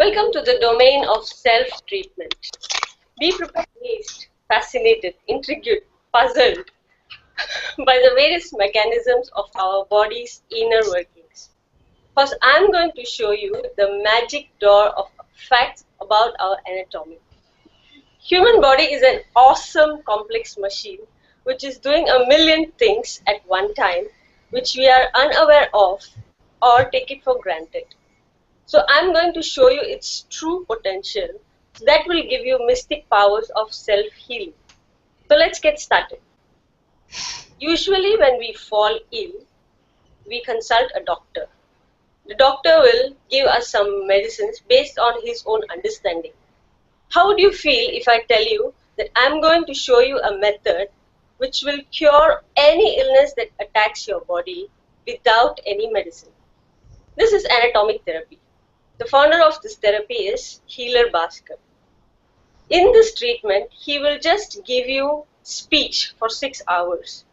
Welcome to the domain of self-treatment. Be prepared, amazed, fascinated, intrigued, puzzled by the various mechanisms of our body's inner workings. First, I'm going to show you the magic door of facts about our anatomy. Human body is an awesome complex machine which is doing a million things at one time which we are unaware of or take it for granted. So I'm going to show you its true potential that will give you mystic powers of self-healing. So let's get started. Usually when we fall ill, we consult a doctor. The doctor will give us some medicines based on his own understanding. How would you feel if I tell you that I'm going to show you a method which will cure any illness that attacks your body without any medicine? This is anatomic therapy. The founder of this therapy is Healer Bhaskar. In this treatment, he will just give you speech for 6 hours.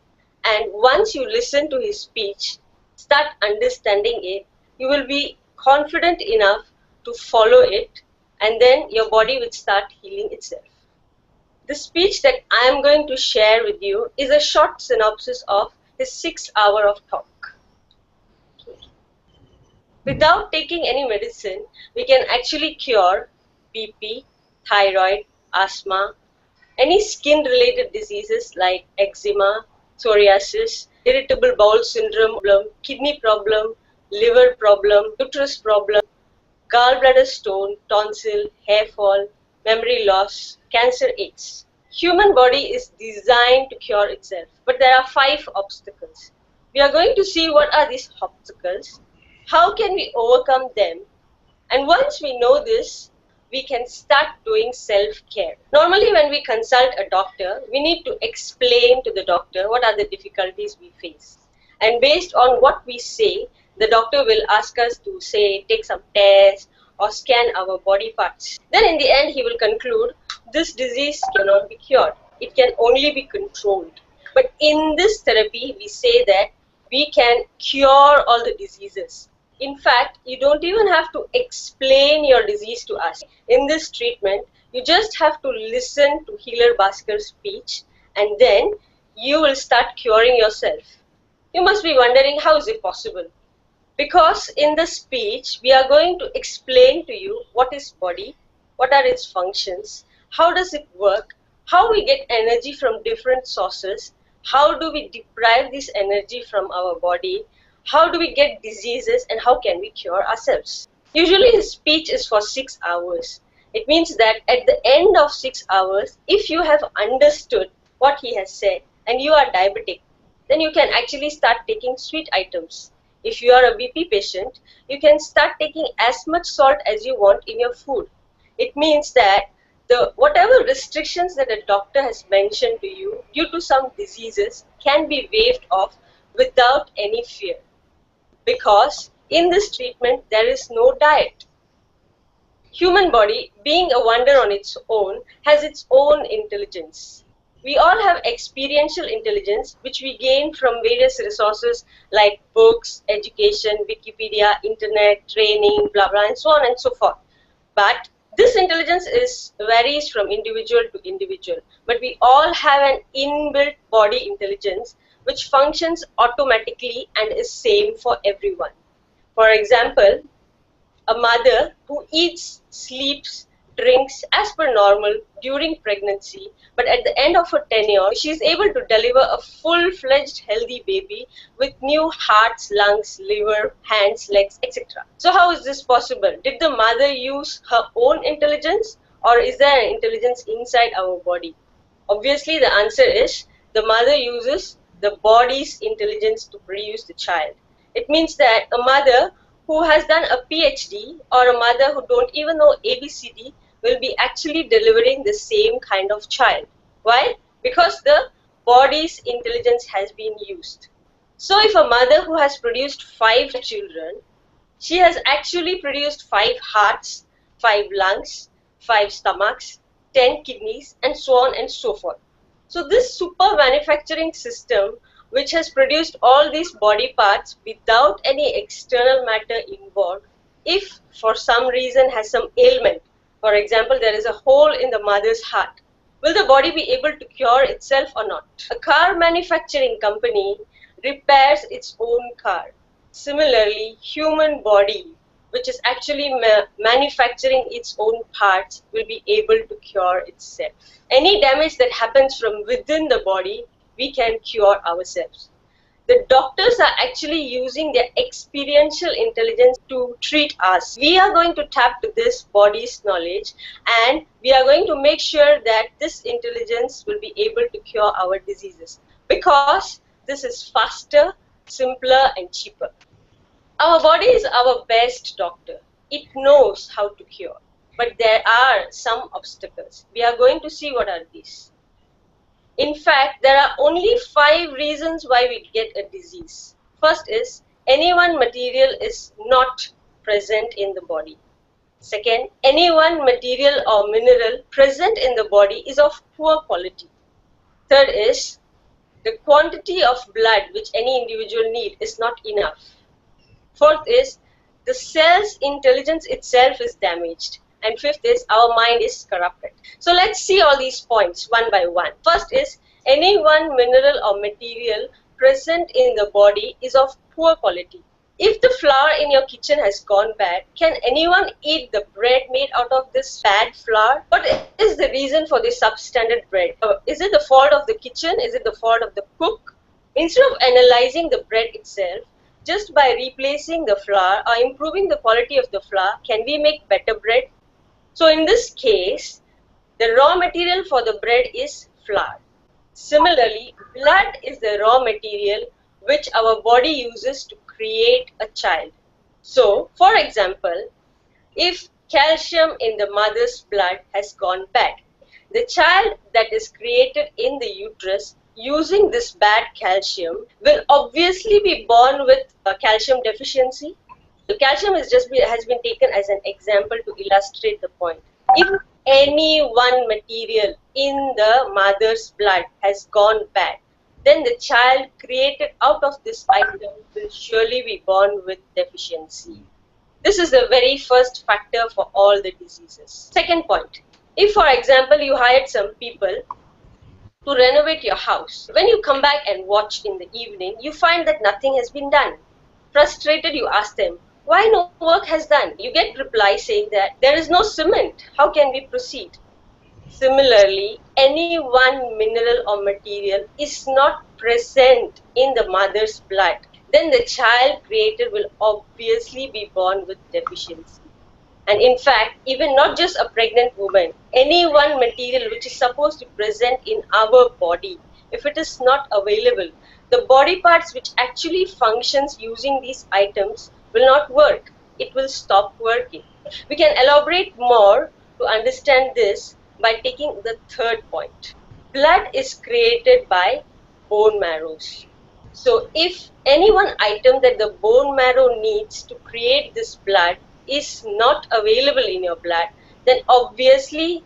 And once you listen to his speech, start understanding it, you will be confident enough to follow it, and then your body will start healing itself. The speech that I am going to share with you is a short synopsis of his 6 hours of talk. Without taking any medicine, we can actually cure BP, thyroid, asthma, any skin-related diseases like eczema, psoriasis, irritable bowel syndrome, kidney problem, liver problem, uterus problem, gallbladder stone, tonsil, hair fall, memory loss, cancer, AIDS. Human body is designed to cure itself, but there are 5 obstacles. We are going to see what are these obstacles, how can we overcome them, and once we know this, we can start doing self-care. Normally when we consult a doctor, we need to explain to the doctor what are the difficulties we face. And based on what we say, the doctor will ask us to say, take some tests or scan our body parts. Then in the end, he will conclude, this disease cannot be cured. It can only be controlled. But in this therapy, we say that we can cure all the diseases. In fact, you don't even have to explain your disease to us. In this treatment, you just have to listen to Healer Bhaskar's speech, and then you will start curing yourself. You must be wondering, how is it possible? Because in the speech, we are going to explain to you what is body, what are its functions, how does it work, how we get energy from different sources, how do we deprive this energy from our body, how do we get diseases, and how can we cure ourselves. Usually his speech is for 6 hours. It means that at the end of 6 hours, if you have understood what he has said and you are diabetic, then you can actually start taking sweet items. If you are a BP patient, you can start taking as much salt as you want in your food. It means that whatever restrictions that a doctor has mentioned to you due to some diseases can be waived off without any fear. Because in this treatment, there is no diet. Human body, being a wonder on its own, has its own intelligence. We all have experiential intelligence which we gain from various resources like books, education, Wikipedia, internet, training, blah blah, and so on and so forth. But this intelligence varies from individual to individual. But we all have an inbuilt body intelligence which functions automatically and is same for everyone. For example, a mother who eats, sleeps, drinks as per normal during pregnancy, but at the end of her tenure, she is able to deliver a full-fledged healthy baby with new hearts, lungs, liver, hands, legs, etc. So how is this possible? Did the mother use her own intelligence, or is there an intelligence inside our body? Obviously, the answer is the mother uses the body's intelligence to produce the child. It means that a mother who has done a PhD or a mother who don't even know ABCD will be actually delivering the same kind of child. Why? Because the body's intelligence has been used. So if a mother who has produced 5 children, she has actually produced 5 hearts, 5 lungs, 5 stomachs, 10 kidneys, and so on and so forth. So this super manufacturing system, which has produced all these body parts without any external matter involved, if for some reason has some ailment, for example, there is a hole in the mother's heart, will the body be able to cure itself or not? A car manufacturing company repairs its own car. Similarly, human body, which is actually manufacturing its own parts, will be able to cure itself. Any damage that happens from within the body, we can cure ourselves. The doctors are actually using their experiential intelligence to treat us. We are going to tap to this body's knowledge, and we are going to make sure that this intelligence will be able to cure our diseases, because this is faster, simpler, and cheaper. Our body is our best doctor. It knows how to cure. But there are some obstacles. We are going to see what are these. In fact, there are only 5 reasons why we get a disease. First is, any one material is not present in the body. Second, any one material or mineral present in the body is of poor quality. Third is, the quantity of blood which any individual needs is not enough. Fourth is, the cell's intelligence itself is damaged. And fifth is, our mind is corrupted. So let's see all these points one by one. First is, any one mineral or material present in the body is of poor quality. If the flour in your kitchen has gone bad, can anyone eat the bread made out of this bad flour? What is the reason for this substandard bread? Is it the fault of the kitchen? Is it the fault of the cook? Instead of analyzing the bread itself, just by replacing the flour or improving the quality of the flour, can we make better bread? So in this case, the raw material for the bread is flour. Similarly, blood is the raw material which our body uses to create a child. So, for example, if calcium in the mother's blood has gone bad, the child that is created in the uterus using this bad calcium will obviously be born with a calcium deficiency. The calcium has been taken as an example to illustrate the point. If any one material in the mother's blood has gone bad, then the child created out of this item will surely be born with deficiency. This is the very first factor for all the diseases. Second point, if for example you hired some people to renovate your house, when you come back and watch in the evening, you find that nothing has been done. Frustrated, you ask them, why no work has done? You get reply saying that there is no cement. How can we proceed? Similarly, any one mineral or material is not present in the mother's blood, then the child created will obviously be born with deficiency. And in fact, even not just a pregnant woman, any one material which is supposed to be present in our body, if it is not available, the body parts which actually functions using these items will not work. It will stop working. We can elaborate more to understand this by taking the third point. Blood is created by bone marrows. So if any one item that the bone marrow needs to create this blood is not available in your blood, then obviously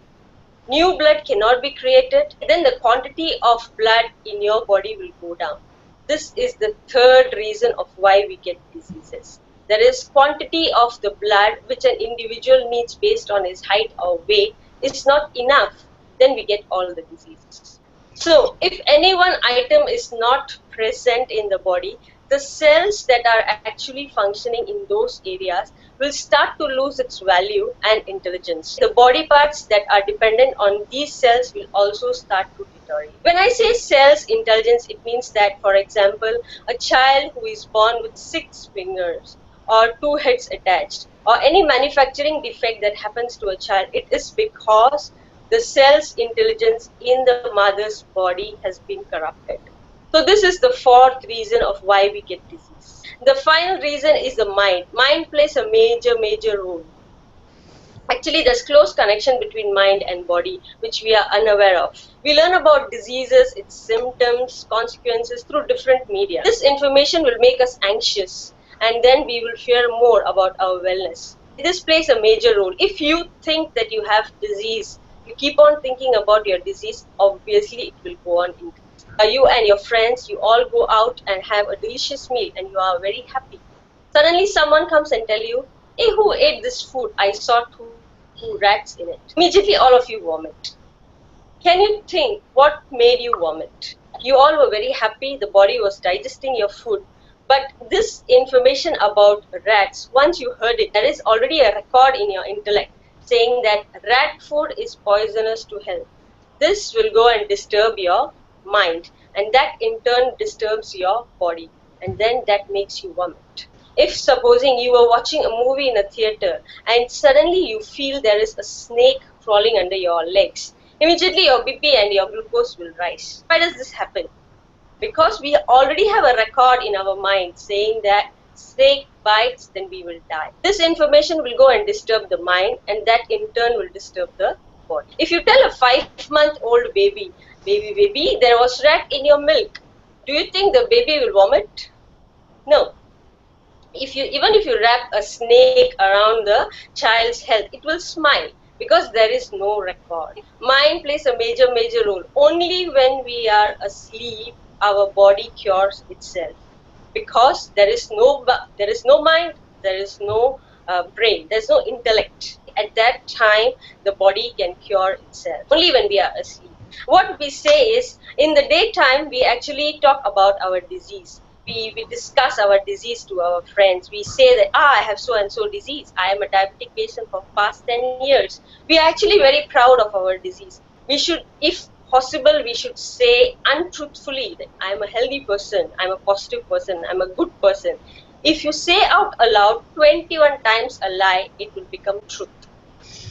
new blood cannot be created. Then the quantity of blood in your body will go down. This is the third reason of why we get diseases. There is quantity of the blood which an individual needs based on his height or weight is not enough, then we get all the diseases. So if any one item is not present in the body, the cells that are actually functioning in those areas will start to lose its value and intelligence. The body parts that are dependent on these cells will also start to deteriorate. When I say cells intelligence, it means that, for example, a child who is born with 6 fingers or 2 heads attached, or any manufacturing defect that happens to a child, it is because the cell's intelligence in the mother's body has been corrupted. So this is the fourth reason of why we get disease. The final reason is the mind. Mind plays a major role. Actually, there's close connection between mind and body, which we are unaware of. We learn about diseases, its symptoms, consequences through different media. This information will make us anxious, and then we will fear more about our wellness. This plays a major role. If you think that you have disease, you keep on thinking about your disease, obviously it will go on increasing. You and your friends, you all go out and have a delicious meal and you are very happy. Suddenly someone comes and tell you, Hey, who ate this food? I saw two rats in it. Immediately all of you vomit. Can you think what made you vomit? You all were very happy, the body was digesting your food. But this information about rats, once you heard it, there is already a record in your intellect saying that rat food is poisonous to health. This will go and disturb your mind, and that in turn disturbs your body, and then that makes you vomit. If supposing you were watching a movie in a theater and suddenly you feel there is a snake crawling under your legs, immediately your BP and your glucose will rise. Why does this happen? Because we already have a record in our mind saying that snake bites, then we will die. This information will go and disturb the mind, and that in turn will disturb the body. If you tell a 5-month-old baby, baby, there was rat in your milk, do you think the baby will vomit? No. Even if you wrap a snake around the child's head, it will smile because there is no record. Mind plays a major role. Only when we are asleep, our body cures itself, because there is no mind, there is no brain, there is no intellect. At that time, the body can cure itself. Only when we are asleep. What we say is, in the daytime, we actually talk about our disease. We discuss our disease to our friends. We say that, I have so and so disease. I am a diabetic patient for past 10 years. We are actually very proud of our disease. We should, if possible, we should say untruthfully that I am a healthy person, I am a positive person, I am a good person. If you say out aloud 21 times a lie, it will become truth.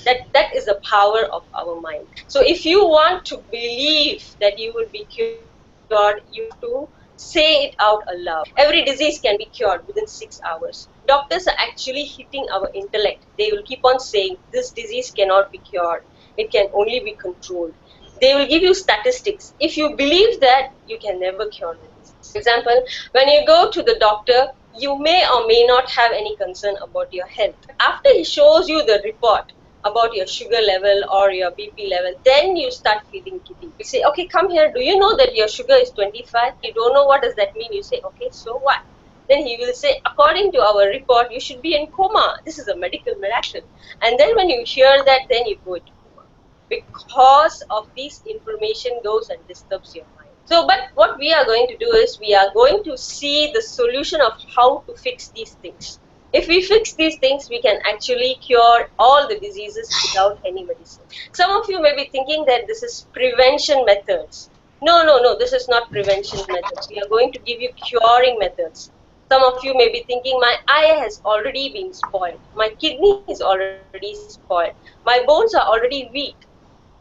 That is the power of our mind. So if you want to believe that you will be cured, you have to say it out aloud. Every disease can be cured within 6 hours. Doctors are actually hitting our intellect. They will keep on saying this disease cannot be cured. It can only be controlled. They will give you statistics. If you believe that, you can never cure the disease. For example, when you go to the doctor, you may or may not have any concern about your health. After he shows you the report about your sugar level or your BP level, then you start feeling giddy. You say, okay, come here, do you know that your sugar is 25? You don't know, what does that mean? You say, okay, so what? Then he will say, according to our report, you should be in coma. This is a medical miracle. And then when you hear that, then you go into coma. Because of this information goes and disturbs your mind. So, but what we are going to do is, we are going to see the solution of how to fix these things. If we fix these things, we can actually cure all the diseases without any medicine. Some of you may be thinking that this is prevention methods. No, this is not prevention methods. We are going to give you curing methods. Some of you may be thinking, my eye has already been spoiled. My kidney is already spoiled. My bones are already weak.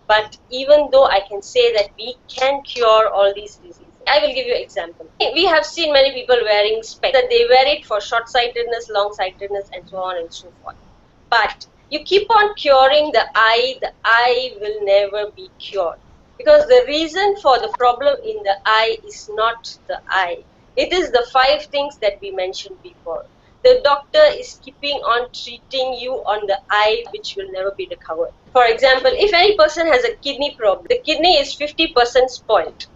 But even though I can say that we can cure all these diseases, I will give you an example. We have seen many people wearing specs, that they wear it for short-sightedness, long-sightedness, and so on and so forth. But you keep on curing the eye will never be cured. Because the reason for the problem in the eye is not the eye. It is the 5 things that we mentioned before. The doctor is keeping on treating you on the eye, which will never be recovered. For example, if any person has a kidney problem, the kidney is 50% spoiled.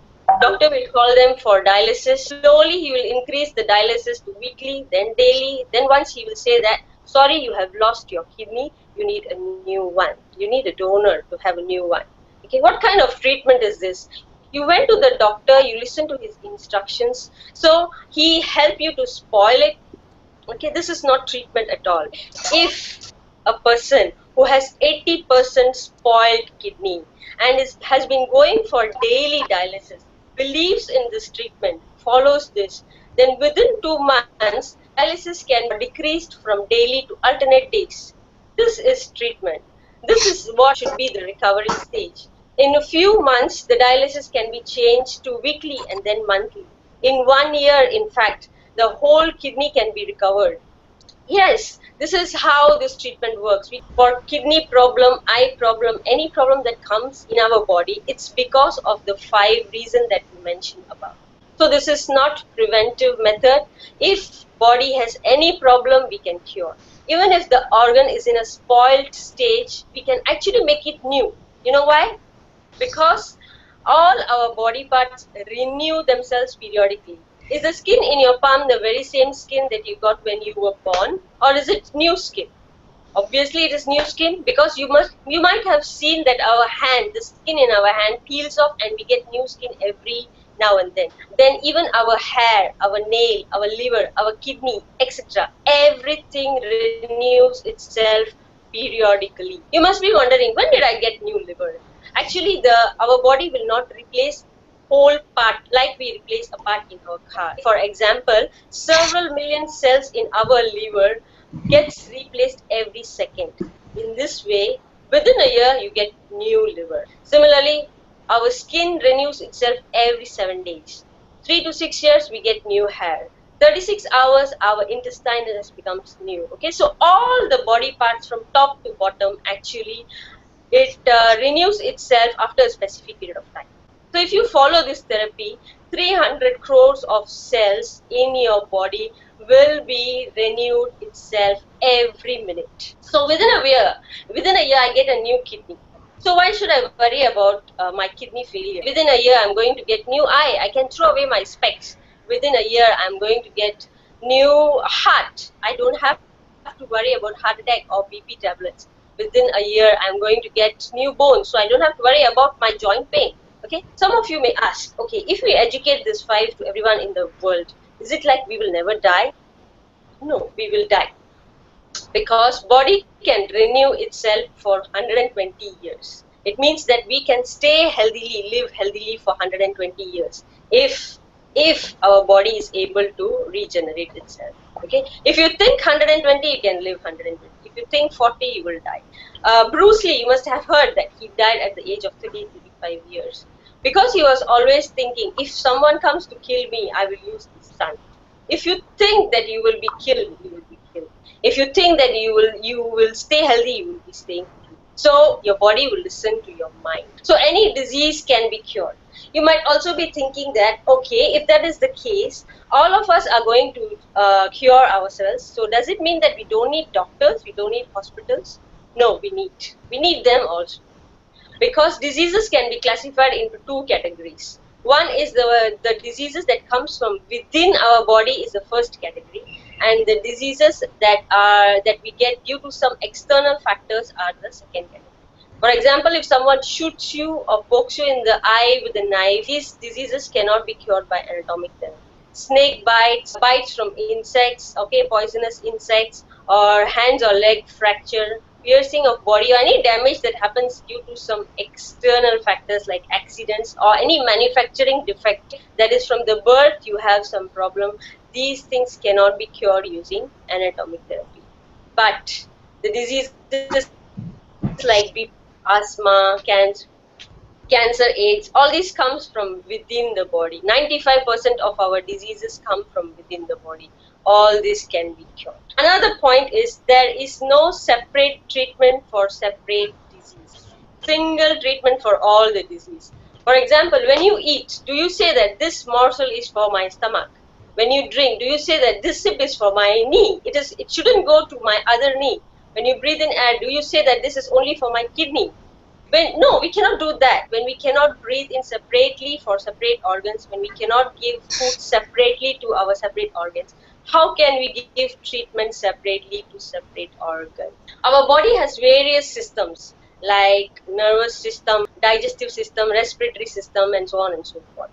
Doctor will call them for dialysis. Slowly he will increase the dialysis to weekly, then daily. Then once he will say that, sorry, you have lost your kidney, you need a new one. You need a donor to have a new one. Okay, what kind of treatment is this? You went to the doctor, you listened to his instructions, so he helped you to spoil it. Okay, this is not treatment at all. If a person who has 80% spoiled kidney and has been going for daily dialysis, believes in this treatment, follows this, then within 2 months, dialysis can be decreased from daily to alternate days. This is treatment. This is what should be the recovery stage. In a few months, the dialysis can be changed to weekly and then monthly. In 1 year, in fact, the whole kidney can be recovered. Yes, this is how this treatment works. For kidney problem, eye problem, any problem that comes in our body, it's because of the 5 reasons that we mentioned above. So this is not preventive method. If body has any problem, we can cure. Even if the organ is in a spoiled stage, we can actually make it new. You know why? Because all our body parts renew themselves periodically. Is the skin in your palm the very same skin that you got when you were born, or is it new skin? Obviously, it is new skin, because you might have seen that our hand, the skin in our hand, peels off, and we get new skin every now and then. Then even our hair, our nail, our liver, our kidney, etc. Everything renews itself periodically. You must be wondering, when did I get new liver? Actually, our body will not replace whole part like we replace a part in our car. For example, several million cells in our liver gets replaced every second. In this way, within a year, you get new liver. Similarly, our skin renews itself every 7 days. 3 to 6 years, we get new hair. 36 hours, our intestine has becomes new. Okay, so all the body parts from top to bottom, actually, it renews itself after a specific period of time. So if you follow this therapy, 300 crores of cells in your body will be renewed itself every minute. So within a year, I get a new kidney. So why should I worry about my kidney failure? Within a year, I'm going to get new eye. I can throw away my specs. Within a year, I'm going to get new heart. I don't have to worry about heart attack or BP tablets. Within a year, I'm going to get new bones, so I don't have to worry about my joint pain. Okay, some of you may ask, okay, if we educate this 5 to everyone in the world, is it like we will never die? No, we will die, because body can renew itself for 120 years. It means that we can stay healthily, live healthily for 120 years if our body is able to regenerate itself. Okay, if you think 120, you can live 120. If you think 40, you will die. Bruce Lee, you must have heard that he died at the age of 30, 35 years, because he was always thinking, if someone comes to kill me, I will use this stunt. If you think that you will be killed, you will be killed. If you think that you will stay healthy, you will be staying healthy. So your body will listen to your mind. So any disease can be cured. You might also be thinking that, okay, if that is the case, all of us are going to cure ourselves. So does it mean that we don't need doctors? We don't need hospitals? No, we need them also. Because diseases can be classified into 2 categories. One is the diseases that comes from within our body is the first category, and the diseases that we get due to some external factors are the second category. For example, if someone shoots you or pokes you in the eye with a knife, these diseases cannot be cured by anatomic therapy. Snake bites from insects, okay, poisonous insects, or hands or leg fracture, piercing of body, or any damage that happens due to some external factors like accidents or any manufacturing defect, that is from the birth you have some problem, these things cannot be cured using anatomic therapy. But the diseases like BP, asthma, cancer, AIDS, all these comes from within the body. 95% of our diseases come from within the body. All this can be cured. Another point is there is no separate treatment for separate disease. Single treatment for all the disease. For example, when you eat, do you say that this morsel is for my stomach? When you drink, do you say that this sip is for my knee? It shouldn't go to my other knee. When you breathe in air, do you say that this is only for my kidney? No, we cannot do that. When we cannot breathe in separately for separate organs, when we cannot give food separately to our separate organs, how can we give treatment separately to separate organs? Our body has various systems like nervous system, digestive system, respiratory system, and so on and so forth.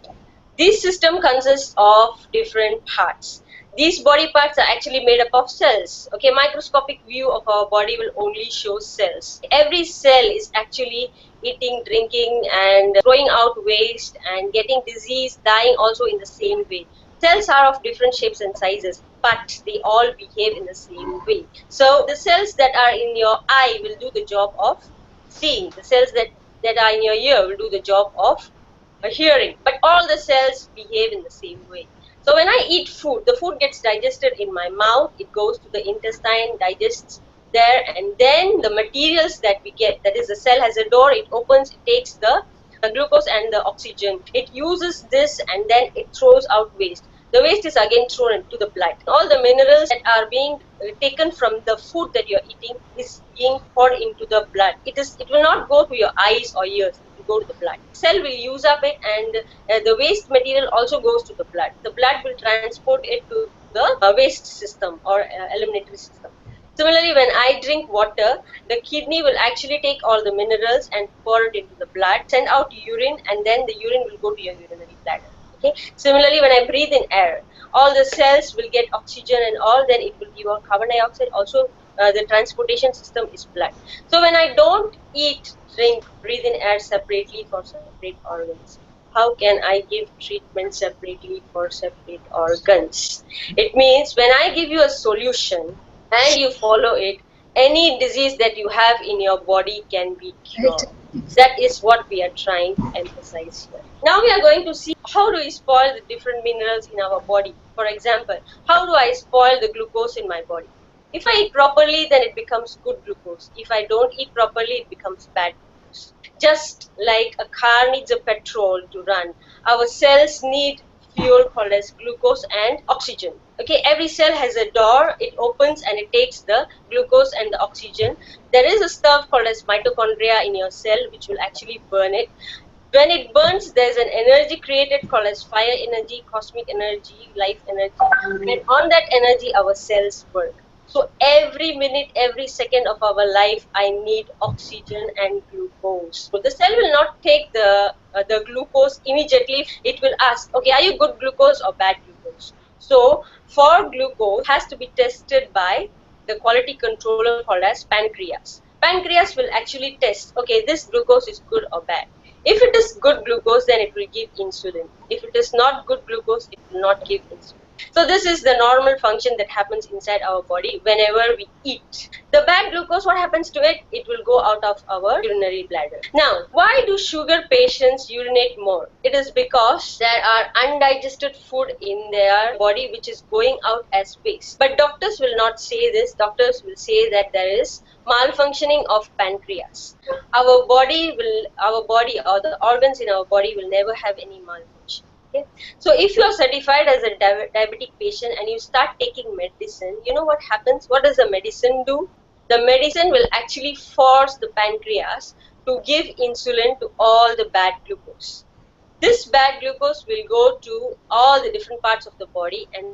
This system consists of different parts. These body parts are actually made up of cells. Okay, microscopic view of our body will only show cells. Every cell is actually eating, drinking, and throwing out waste and getting disease, dying also in the same way. Cells are of different shapes and sizes, but they all behave in the same way. So the cells that are in your eye will do the job of seeing. The cells that are in your ear will do the job of hearing. But all the cells behave in the same way. So when I eat food, the food gets digested in my mouth, it goes to the intestine, digests there, and then the materials that we get, that is the cell has a door, it opens, it takes the glucose and the oxygen. It uses this and then it throws out waste. The waste is again thrown into the blood. All the minerals that are being taken from the food that you're eating is being poured into the blood. It will not go to your eyes or ears. It to go to the blood. Cell will use up it, and the waste material also goes to the blood. The blood will transport it to the waste system or eliminatory system. Similarly, when I drink water, the kidney will actually take all the minerals and pour it into the blood, send out urine, and then the urine will go to your urinary bladder. Okay. Similarly, when I breathe in air, all the cells will get oxygen and all, then it will give out carbon dioxide. Also, the transportation system is blood. So when I don't eat, drink, breathe in air separately for separate organs, how can I give treatment separately for separate organs? It means when I give you a solution and you follow it, any disease that you have in your body can be cured. That is what we are trying to emphasize here. Now we are going to see how do we spoil the different minerals in our body. For example, how do I spoil the glucose in my body? If I eat properly, then it becomes good glucose. If I don't eat properly, it becomes bad glucose. Just like a car needs a petrol to run, our cells need fuel called as glucose and oxygen. Okay, every cell has a door, it opens and it takes the glucose and the oxygen. There is a stuff called as mitochondria in your cell which will actually burn it. When it burns, there's an energy created called as fire energy, cosmic energy, life energy, and on that energy our cells work. So every minute, every second of our life, I need oxygen and glucose. So the cell will not take the glucose immediately. It will ask, okay, are you good glucose or bad glucose? So for glucose, it has to be tested by the quality controller called as pancreas. Pancreas will actually test, okay, this glucose is good or bad. If it is good glucose, then it will give insulin. If it is not good glucose, it will not give insulin. So this is the normal function that happens inside our body whenever we eat. The bad glucose, what happens to it? It will go out of our urinary bladder. Now, why do sugar patients urinate more? It is because there are undigested food in their body which is going out as waste. But doctors will not say this. Doctors will say that there is malfunctioning of pancreas. Our body or the organs in our body will never have any malfunction. Okay. So if you are certified as a diabetic patient and you start taking medicine, you know what happens? What does the medicine do? The medicine will actually force the pancreas to give insulin to all the bad glucose. This bad glucose will go to all the different parts of the body and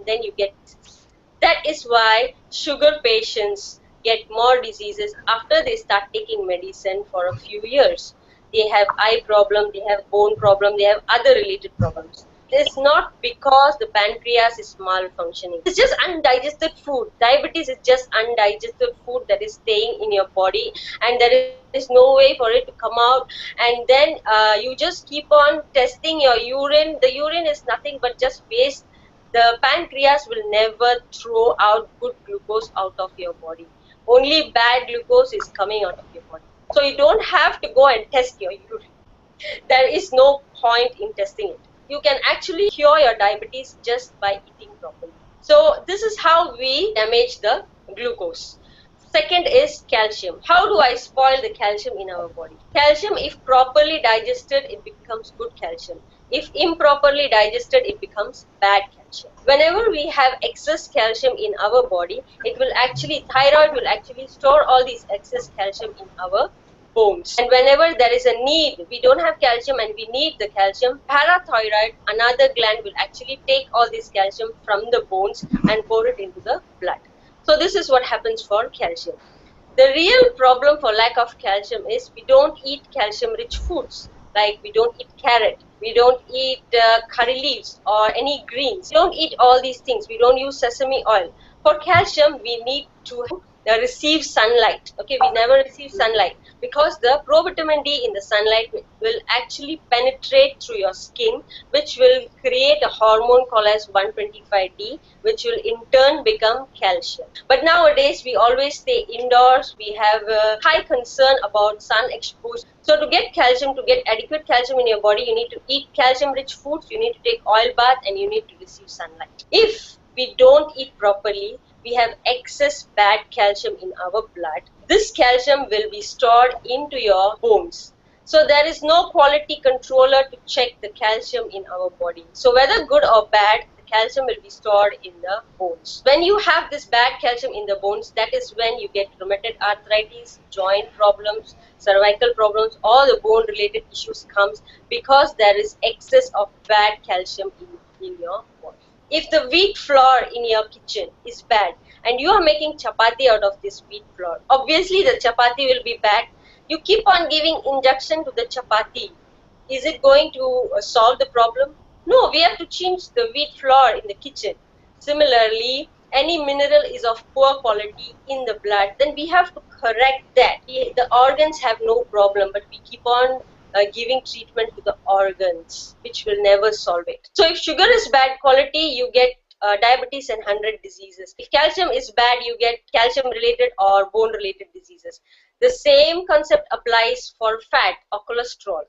then you get disease. That is why sugar patients get more diseases after they start taking medicine for a few years. They have eye problem, they have bone problem, they have other related problems. It's not because the pancreas is malfunctioning. It's just undigested food. Diabetes is just undigested food that is staying in your body and there is no way for it to come out. And then you just keep on testing your urine. The urine is nothing but just waste. The pancreas will never throw out good glucose out of your body. Only bad glucose is coming out of your body. So you don't have to go and test your urine. There is no point in testing it. You can actually cure your diabetes just by eating properly. So this is how we damage the glucose. Second is calcium. How do I spoil the calcium in our body? Calcium, if properly digested, it becomes good calcium. If improperly digested, it becomes bad calcium. Whenever we have excess calcium in our body, thyroid will actually store all these excess calcium in our bones. And whenever there is a need, we don't have calcium and we need the calcium, parathyroid, another gland, will actually take all this calcium from the bones and pour it into the blood. So this is what happens for calcium. The real problem for lack of calcium is we don't eat calcium-rich foods. Like we don't eat carrot, we don't eat curry leaves or any greens. We don't eat all these things. We don't use sesame oil. For calcium, we need to receive sunlight. Okay, we never receive sunlight because the provitamin D in the sunlight will actually penetrate through your skin, which will create a hormone called as 125D, which will in turn become calcium. But nowadays we always stay indoors. We have a high concern about sun exposure. So to get calcium, to get adequate calcium in your body, you need to eat calcium-rich foods, you need to take oil bath, and you need to receive sunlight. If we don't eat properly, we have excess bad calcium in our blood. This calcium will be stored into your bones. So there is no quality controller to check the calcium in our body. So whether good or bad, the the calcium will be stored in the bones. When you have this bad calcium in the bones, that is when you get rheumatoid arthritis, joint problems, cervical problems, all the bone related issues comes because there is excess of bad calcium in your body. If the wheat flour in your kitchen is bad and you are making chapati out of this wheat flour, obviously the chapati will be bad. You keep on giving injection to the chapati. Is it going to solve the problem? No, we have to change the wheat flour in the kitchen. Similarly, any mineral is of poor quality in the blood, then we have to correct that. The organs have no problem, but we keep on giving treatment to the organs, which will never solve it. So if sugar is bad quality, you get diabetes and 100 diseases. If calcium is bad, you get calcium related or bone related diseases. The same concept applies for fat or cholesterol.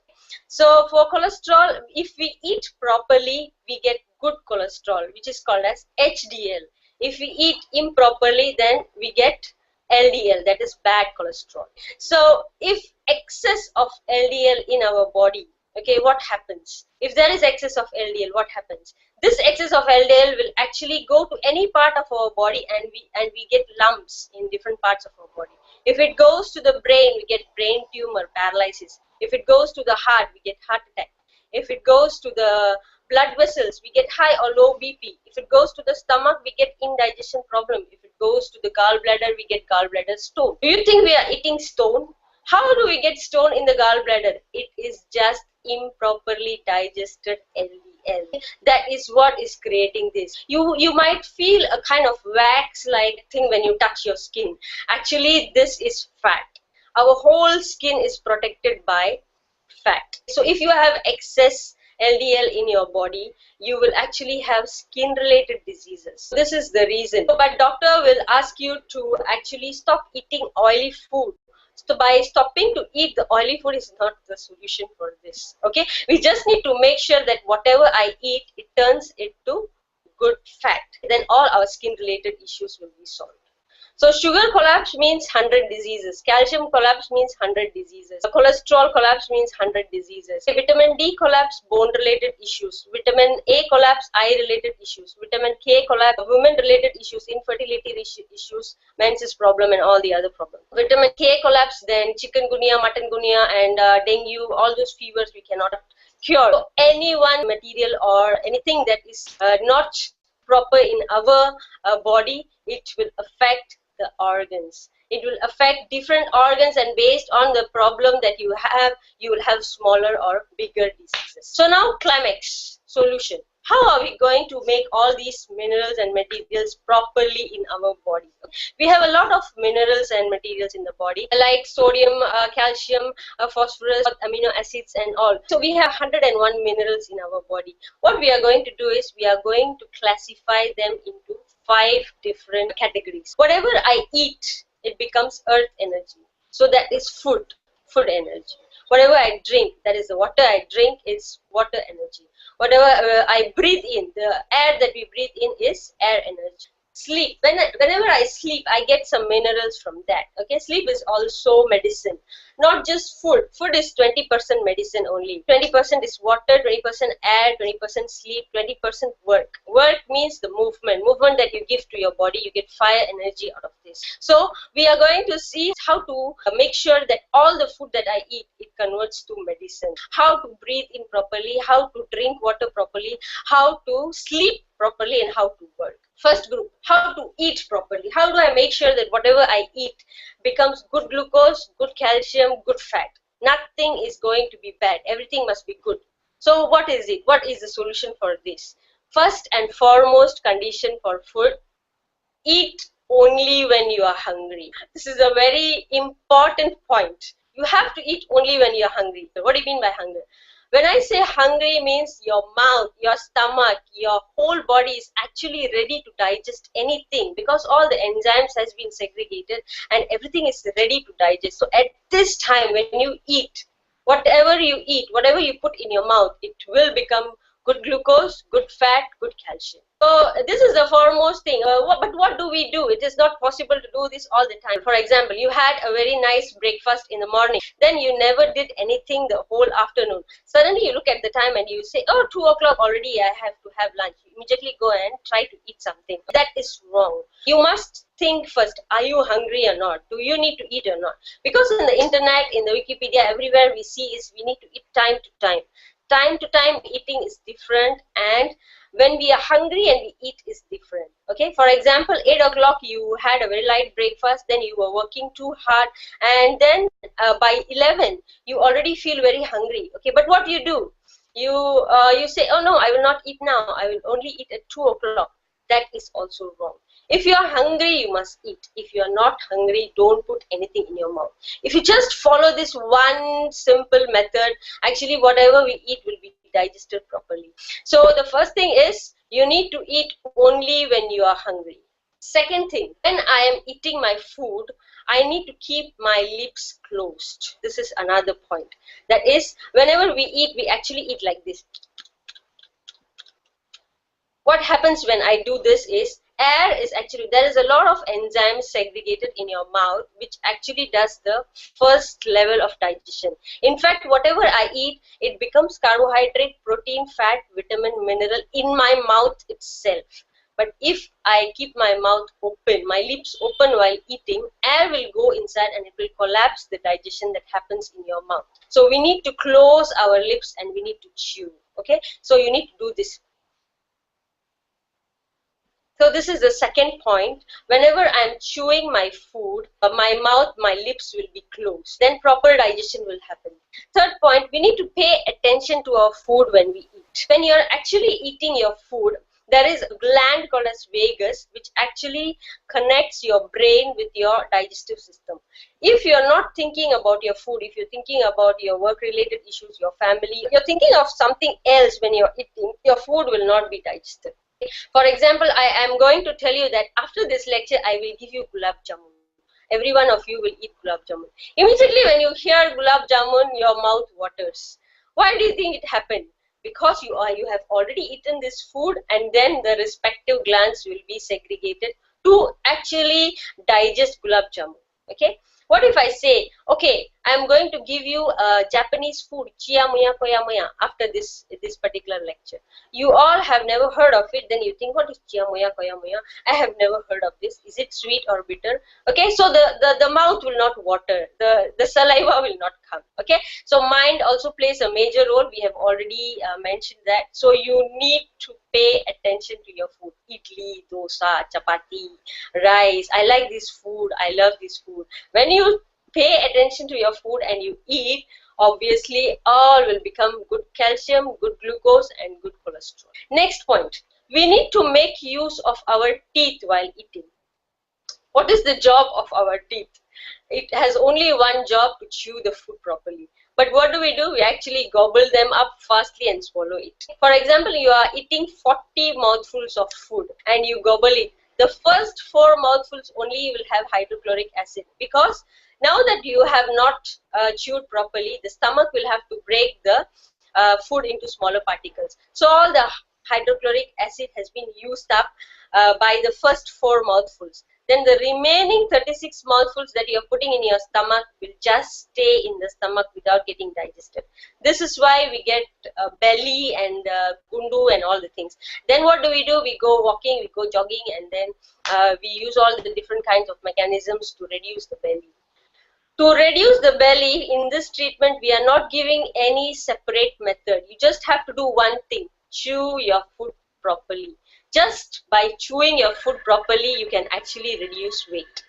So for cholesterol, if we eat properly, we get good cholesterol, which is called as HDL. If we eat improperly, then we get LDL, that is bad cholesterol. So if excess of LDL in our body, okay, what happens? If there is excess of LDL, what happens? This excess of LDL will actually go to any part of our body, and we get lumps in different parts of our body. If it goes to the brain, we get brain tumor, paralysis. If it goes to the heart, we get heart attack. If it goes to the blood vessels, we get high or low BP. If it goes to the stomach, we get indigestion problem. If it goes to the gallbladder, we get gallbladder stone. Do you think we are eating stone? How do we get stone in the gallbladder? It is just improperly digested LDL. That is what is creating this. You might feel a kind of wax-like thing when you touch your skin. Actually, this is fat. Our whole skin is protected by fat. So if you have excess LDL in your body, you will actually have skin related diseases. This is the reason. But doctor will ask you to actually stop eating oily food. So by stopping to eat the oily food is not the solution for this. Okay, we just need to make sure that whatever I eat, it turns into good fat. Then all our skin related issues will be solved. So sugar collapse means 100 diseases. Calcium collapse means 100 diseases. Cholesterol collapse means 100 diseases. Vitamin D collapse, bone related issues. Vitamin A collapse, eye related issues. Vitamin K collapse, women related issues, infertility issues, menses problem and all the other problems. Vitamin K collapse, then chikungunya, matangunya and dengue, all those fevers we cannot cure. So any one material or anything that is not proper in our body, it will affect the organs. It will affect different organs, and based on the problem that you will have smaller or bigger diseases. So now climax solution. How are we going to make all these minerals and materials properly in our body? We have a lot of minerals and materials in the body, like sodium, calcium, phosphorus, amino acids and all. So we have 101 minerals in our body. What we are going to do is we are going to classify them into 5 different categories. Whatever I eat, it becomes earth energy. So that is food energy. Whatever I drink, that is the water I drink, is water energy. Whatever I breathe in, the air that we breathe in is air energy. Sleep. Whenever I sleep, I get some minerals from that. Okay, sleep is also medicine. Not just food. Food is 20% medicine only. 20% is water, 20% air, 20% sleep, 20% work. Work means the movement. Movement that you give to your body, you get fire energy out of this. So we are going to see how to make sure that all the food that I eat, it converts to medicine. How to breathe in properly, how to drink water properly, how to sleep properly, and how to work. First group, how to eat properly. How do I make sure that whatever I eat becomes good glucose, good calcium, good fat? Nothing is going to be bad. Everything must be good. So what is it? What is the solution for this? First and foremost condition for food, eat only when you are hungry. This is a very important point. You have to eat only when you are hungry. What do you mean by hunger? When I say hungry means your mouth, your stomach, your whole body is actually ready to digest anything, because all the enzymes has been segregated and everything is ready to digest. So at this time when you eat, whatever you eat, whatever you put in your mouth, it will become good glucose, good fat, good calcium. So this is the foremost thing. But what do we do? It is not possible to do this all the time. For example, you had a very nice breakfast in the morning, then you never did anything the whole afternoon. Suddenly you look at the time and you say, oh, 2 o'clock already, I have to have lunch. You immediately go and try to eat something. That is wrong. You must think first, are you hungry or not? Do you need to eat or not? Because in the internet, in the Wikipedia, everywhere we see is we need to eat time to time. Time to time eating is different, and when we are hungry and we eat is different. Okay, for example, 8 o'clock you had a very light breakfast, then you were working too hard, and then by 11 you already feel very hungry. Okay, but what you do? You say, oh no, I will not eat now, I will only eat at 2 o'clock. That is also wrong. If you are hungry, you must eat. If you are not hungry, don't put anything in your mouth. If you just follow this one simple method, actually whatever we eat will be digested properly. So the first thing is, you need to eat only when you are hungry. Second thing, when I am eating my food, I need to keep my lips closed. This is another point. That is, whenever we eat, we actually eat like this. What happens when I do this is, air is actually, there is a lot of enzymes segregated in your mouth which actually does the first level of digestion. In fact, whatever I eat, it becomes carbohydrate, protein, fat, vitamin, mineral in my mouth itself. But if I keep my mouth open, my lips open while eating, air will go inside and it will collapse the digestion that happens in your mouth. So we need to close our lips and we need to chew. Okay, so you need to do this. So this is the second point. Whenever I am chewing my food, my mouth, my lips will be closed. Then proper digestion will happen. Third point, we need to pay attention to our food when we eat. When you are actually eating your food, there is a gland called as vagus which actually connects your brain with your digestive system. If you are not thinking about your food, if you're thinking about your work-related issues, your family, you're thinking of something else when you're eating, your food will not be digested. For example, I am going to tell you that after this lecture, I will give you gulab jamun. Every one of you will eat gulab jamun. Immediately when you hear gulab jamun, your mouth waters. Why do you think it happened? Because you have already eaten this food, and then the respective glands will be segregated to actually digest gulab jamun. Okay. What if I say, okay, I'm going to give you Japanese food, chia muya koya muya, after this particular lecture. You all have never heard of it, then you think, what is chia muya koya muya? I have never heard of this. Is it sweet or bitter? Okay, so the mouth will not water, the saliva will not come. Okay, so mind also plays a major role. We have already mentioned that. So you need to pay attention to your food. Idli, dosa, chapati, rice. I like this food. I love this food. When you pay attention to your food and you eat, obviously all will become good calcium, good glucose, and good cholesterol. Next point, we need to make use of our teeth while eating. What is the job of our teeth? It has only one job: to chew the food properly. But what do? We actually gobble them up fastly and swallow it. For example, you are eating 40 mouthfuls of food and you gobble it. The first 4 mouthfuls only will have hydrochloric acid, because now that you have not chewed properly, the stomach will have to break the food into smaller particles. So all the hydrochloric acid has been used up by the first 4 mouthfuls. Then the remaining 36 mouthfuls that you are putting in your stomach will just stay in the stomach without getting digested. This is why we get belly and gundu and all the things. Then what do? We go walking, we go jogging, and then we use all the different kinds of mechanisms to reduce the belly. To reduce the belly, in this treatment, we are not giving any separate method. You just have to do one thing: chew your food properly. Just by chewing your food properly, you can actually reduce weight.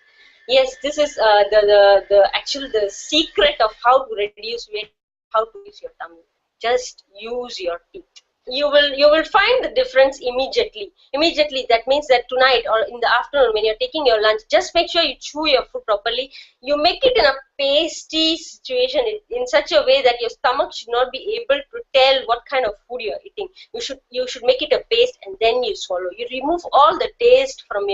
Yes, this is the secret of how to reduce weight, how to reduce your tummy. Just use your teeth. You will find the difference immediately. That means that tonight or in the afternoon when you're taking your lunch, just make sure you chew your food properly. You make it in a pasty situation in such a way that your stomach should not be able to tell what kind of food you're eating. You should make it a paste and then you swallow. You remove all the taste from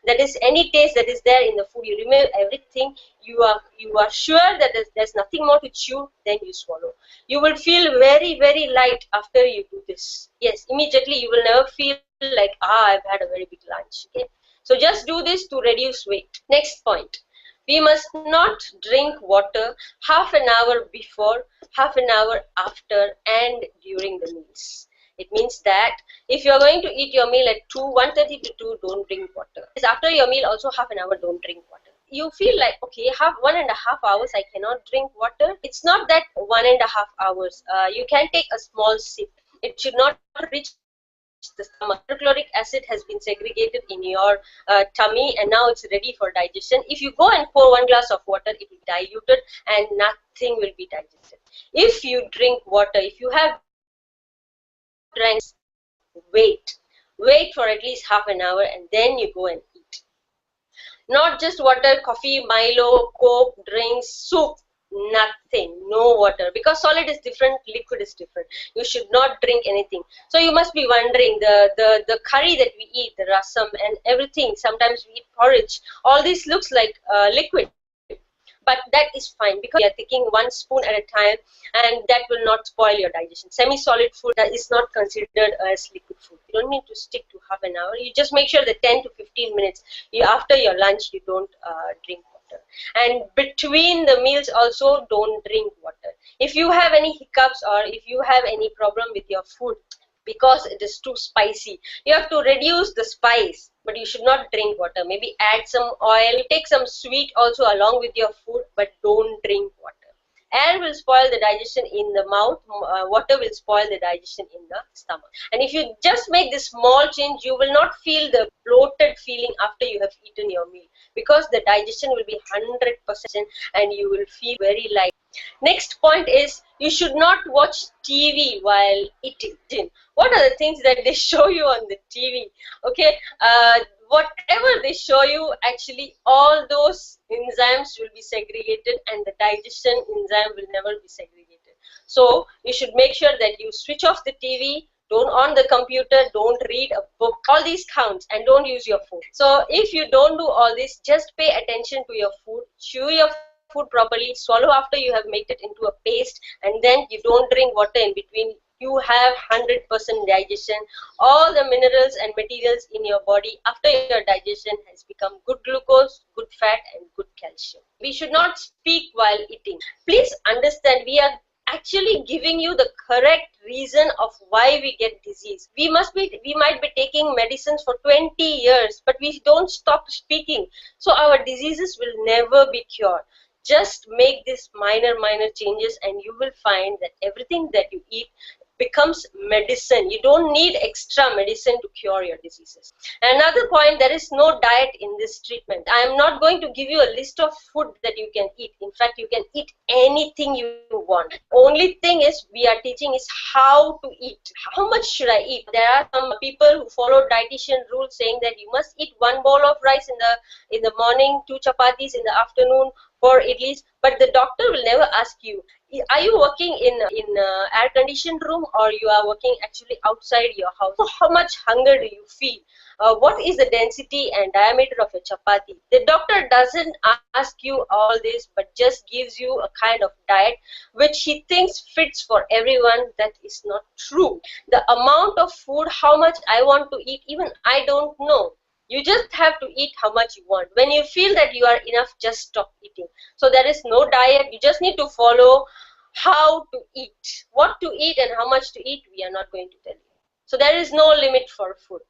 that is any taste that is there in the food. You remove everything. You are sure that there's nothing more to chew, then you swallow. You will feel very, very light after you do this. this. Yes, immediately you will never feel like, I've had a very big lunch. Okay, so just do this to reduce weight. Next point, we must not drink water half an hour before, half an hour after, and during the meals. It means that if you're going to eat your meal at 1:30 to 2, don't drink water. After your meal, also half an hour, don't drink water. You feel like, okay, 1.5 hours I cannot drink water. It's not that 1.5 hours. You can take a small sip. It should not reach the stomach. Hydrochloric acid has been segregated in your tummy, and now it's ready for digestion. If you go and pour 1 glass of water, it will be diluted and nothing will be digested. If you drink water, if you have drank, wait for at least half an hour and then you go and eat. Not just water, coffee, Milo, Coke, drinks, soup, nothing, no water, because solid is different, liquid is different. You should not drink anything. So you must be wondering, the curry that we eat, the rasam and everything, sometimes we eat porridge, all this looks like liquid. But that is fine because you are taking 1 spoon at a time and that will not spoil your digestion. Semi-solid food that is not considered as liquid food. You don't need to stick to half an hour. You just make sure that 10 to 15 minutes after your lunch you don't drink water. And between the meals also don't drink water. If you have any hiccups or if you have any problem with your food because it is too spicy, you have to reduce the spice, but you should not drink water. Maybe add some oil, take some sweet also along with your food, but don't drink water. Air will spoil the digestion in the mouth, water will spoil the digestion in the stomach. And if you just make this small change, you will not feel the bloated feeling after you have eaten your meal, because the digestion will be 100% and you will feel very light. Next point is, you should not watch TV while eating. What are the things that they show you on the TV? Okay, whatever they show you, actually all those enzymes will be segregated and the digestion enzyme will never be segregated. So you should make sure that you switch off the TV, don't on the computer, don't read a book. All these counts, and don't use your phone. So if you don't do all this, just pay attention to your food, chew your food properly, swallow after you have made it into a paste, and then you don't drink water in between. You have 100% digestion. All the minerals and materials in your body after your digestion has become good glucose, good fat, and good calcium. We should not speak while eating. Please understand, we are actually giving you the correct reason of why we get disease. We might be taking medicines for 20 years, but we don't stop speaking. So our diseases will never be cured. Just make these minor changes and you will find that everything that you eat becomes medicine. You don't need extra medicine to cure your diseases. Another point, there is no diet in this treatment. I am not going to give you a list of food that you can eat. In fact, you can eat anything you want. Only thing is we are teaching is how to eat. How much should I eat? There are some people who follow dietitian rules saying that you must eat 1 bowl of rice in the morning, 2 chapatis in the afternoon, 4 idlis, but the doctor will never ask you, are you working in air conditioned room or you are working actually outside your house? So how much hunger do you feel? What is the density and diameter of a chapati? The doctor doesn't ask you all this, but just gives you a kind of diet which he thinks fits for everyone. That is not true. The amount of food, how much I want to eat, even I don't know. You just have to eat how much you want. When you feel that you are enough, just stop eating. So there is no diet. You just need to follow how to eat. What to eat and how much to eat, we are not going to tell you. So there is no limit for food.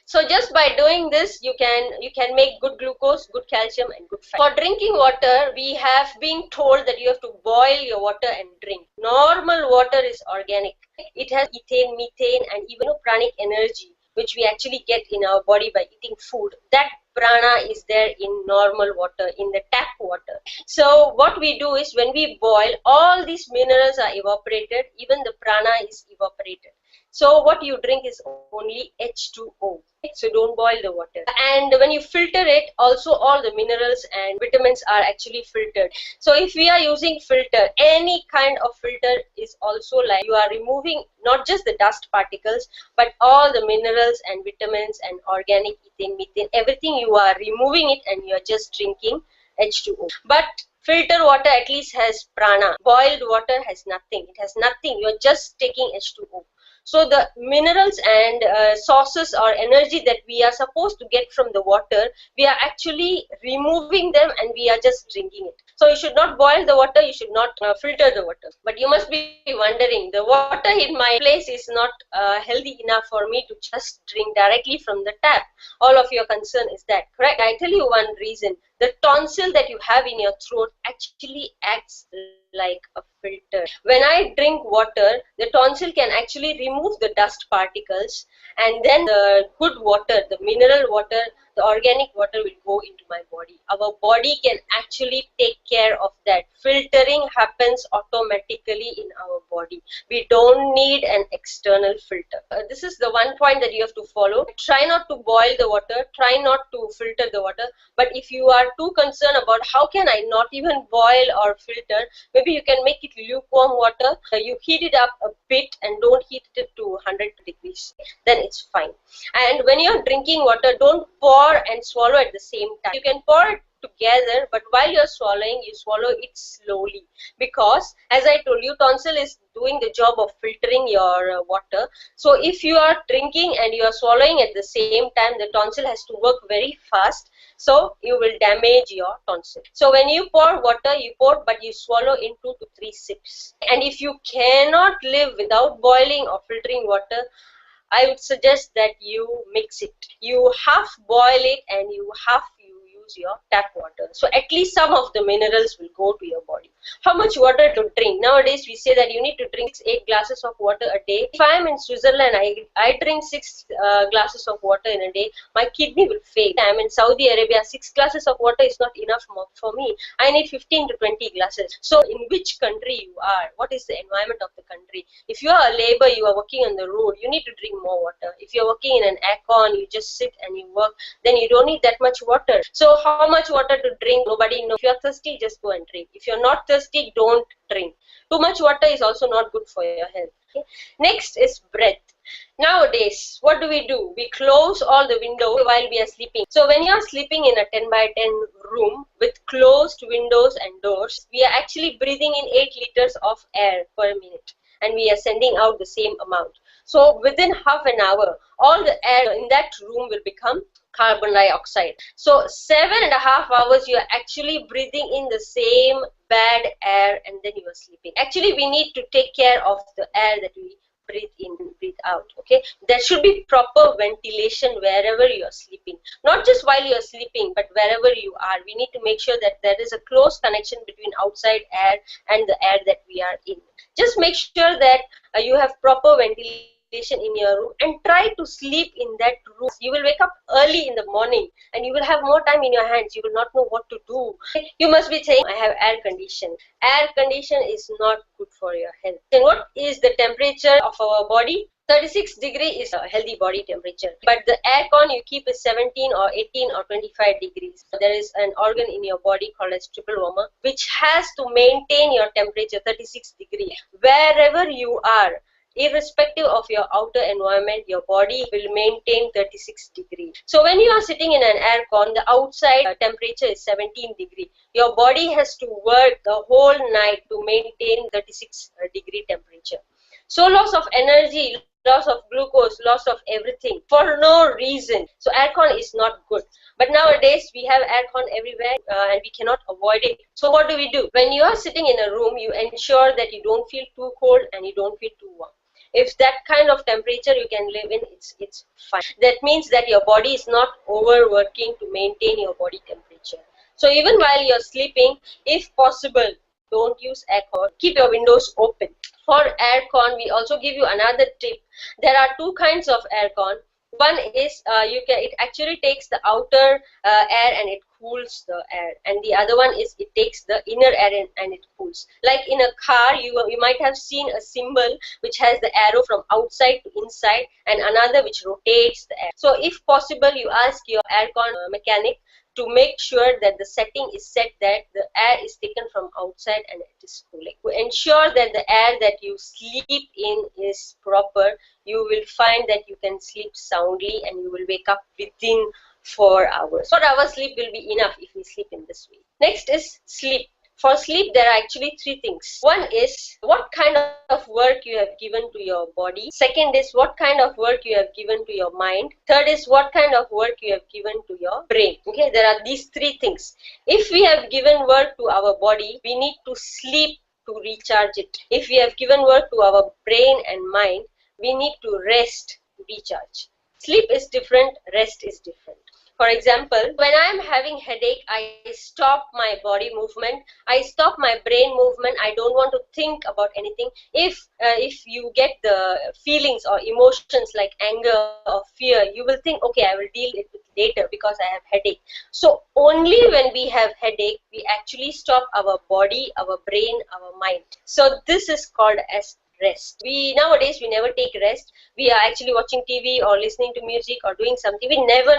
So just by doing this, you can make good glucose, good calcium, and good fat. For drinking water, we have been told that you have to boil your water and drink. Normal water is organic. It has ethane, methane, and even pranic energy, which we actually get in our body by eating food. That prana is there in normal water, in the tap water. So what we do is, when we boil, all these minerals are evaporated, even the prana is evaporated. So what you drink is only H2O. So don't boil the water. And when you filter it, also all the minerals and vitamins are actually filtered. So if we are using filter, any kind of filter is also like you are removing not just the dust particles, but all the minerals and vitamins and organic ethane, methane, everything you are removing it and you are just drinking H2O. But filter water at least has prana. Boiled water has nothing. It has nothing. You are just taking H2O. So the minerals and sources or energy that we are supposed to get from the water, we are actually removing them and we are just drinking it. So you should not boil the water, you should not filter the water. But you must be wondering, the water in my place is not healthy enough for me to just drink directly from the tap. All of your concern is that, correct? I tell you one reason. The tonsil that you have in your throat actually acts like a filter. When I drink water, the tonsil can actually remove the dust particles, and then the good water, the mineral water, the organic water will go into my body. Our body can actually take care of that. Filtering happens automatically in our body. We don't need an external filter. This is the one point that you have to follow. Try not to boil the water, try not to filter the water. But if you are too concerned about how can I not even boil or filter, maybe you can make it lukewarm water. You heat it up a bit and don't heat it to 100 degrees. Then it's fine. And when you're drinking water, don't pour and swallow at the same time. You can pour it together, but while you're swallowing, you swallow it slowly, because as I told you, tonsil is doing the job of filtering your water. So if you are drinking and you are swallowing at the same time, the tonsil has to work very fast, so you will damage your tonsil. So when you pour water, you pour, but you swallow in 2 to 3 sips. And if you cannot live without boiling or filtering water, I would suggest that you mix it. You half boil it and you use your tap water. So at least some of the minerals will go to your body. How much water to drink? Nowadays we say that you need to drink 8 glasses of water a day. If I am in Switzerland, I drink 6 glasses of water in a day, my kidney will fail. I am in Saudi Arabia, 6 glasses of water is not enough for me. I need 15 to 20 glasses. So in which country you are? What is the environment of the country? If you are a labor, you are working on the road, you need to drink more water. If you are working in an aircon, you just sit and you work, then you don't need that much water. So how much water to drink? Nobody knows. If you are thirsty, just go and drink. If you're not thirsty, don't drink. Too much water is also not good for your health. Okay? Next is breath. Nowadays, what do? We close all the windows while we are sleeping. So when you are sleeping in a 10 by 10 room with closed windows and doors, we are actually breathing in 8 liters of air per minute, and we are sending out the same amount. So within half an hour, all the air in that room will become carbon dioxide. So 7.5 hours you are actually breathing in the same bad air, and then you are sleeping. Actually, we need to take care of the air that we breathe in and breathe out. Okay, there should be proper ventilation wherever you are sleeping, not just while you are sleeping, but wherever you are. We need to make sure that there is a close connection between outside air and the air that we are in. Just make sure that you have proper ventilation in your room and try to sleep in that room. You will wake up early in the morning and you will have more time in your hands. You will not know what to do. You must be saying, I have air condition. Air condition is not good for your health. And what is the temperature of our body? 36 degree is a healthy body temperature, but the aircon you keep is 17 or 18 or 25 degrees. There is an organ in your body called as triple warmer, which has to maintain your temperature 36 degree wherever you are. Irrespective of your outer environment, your body will maintain 36 degrees. So when you are sitting in an aircon, the outside temperature is 17 degrees. Your body has to work the whole night to maintain 36 degree temperature. So loss of energy, loss of glucose, loss of everything for no reason. So aircon is not good. But nowadays we have aircon everywhere and we cannot avoid it. So what do? When you are sitting in a room, you ensure that you don't feel too cold and you don't feel too warm. If that kind of temperature you can live in, it's fine. That means that your body is not overworking to maintain your body temperature. So even while you're sleeping, if possible, don't use aircon. Keep your windows open. For aircon, we also give you another tip. There are 2 kinds of aircon. One is it actually takes the outer air and it cools the air, and the other one is it takes the inner air and it cools. Like in a car, you might have seen a symbol which has the arrow from outside to inside and another which rotates the air. So if possible, you ask your aircon mechanic to make sure that the setting is set that the air is taken from outside and it is cooling. To ensure that the air that you sleep in is proper, you will find that you can sleep soundly and you will wake up within 4 hours. 4 hours sleep will be enough if we sleep in this way. Next is sleep. For sleep, there are actually three things. One is what kind of work you have given to your body. Second is what kind of work you have given to your mind. Third is what kind of work you have given to your brain. Okay, there are these three things. If we have given work to our body, we need to sleep to recharge it. If we have given work to our brain and mind, we need to rest to recharge. Sleep is different, rest is different. For example, when I am having headache, I stop my body movement, I stop my brain movement, I don't want to think about anything. If you get the feelings or emotions like anger or fear, you will think, okay, I will deal it with later because I have headache. So only when we have headache, we actually stop our body, our brain, our mind. So this is called as rest. Nowadays we never take rest. We are actually watching TV or listening to music or doing something. We never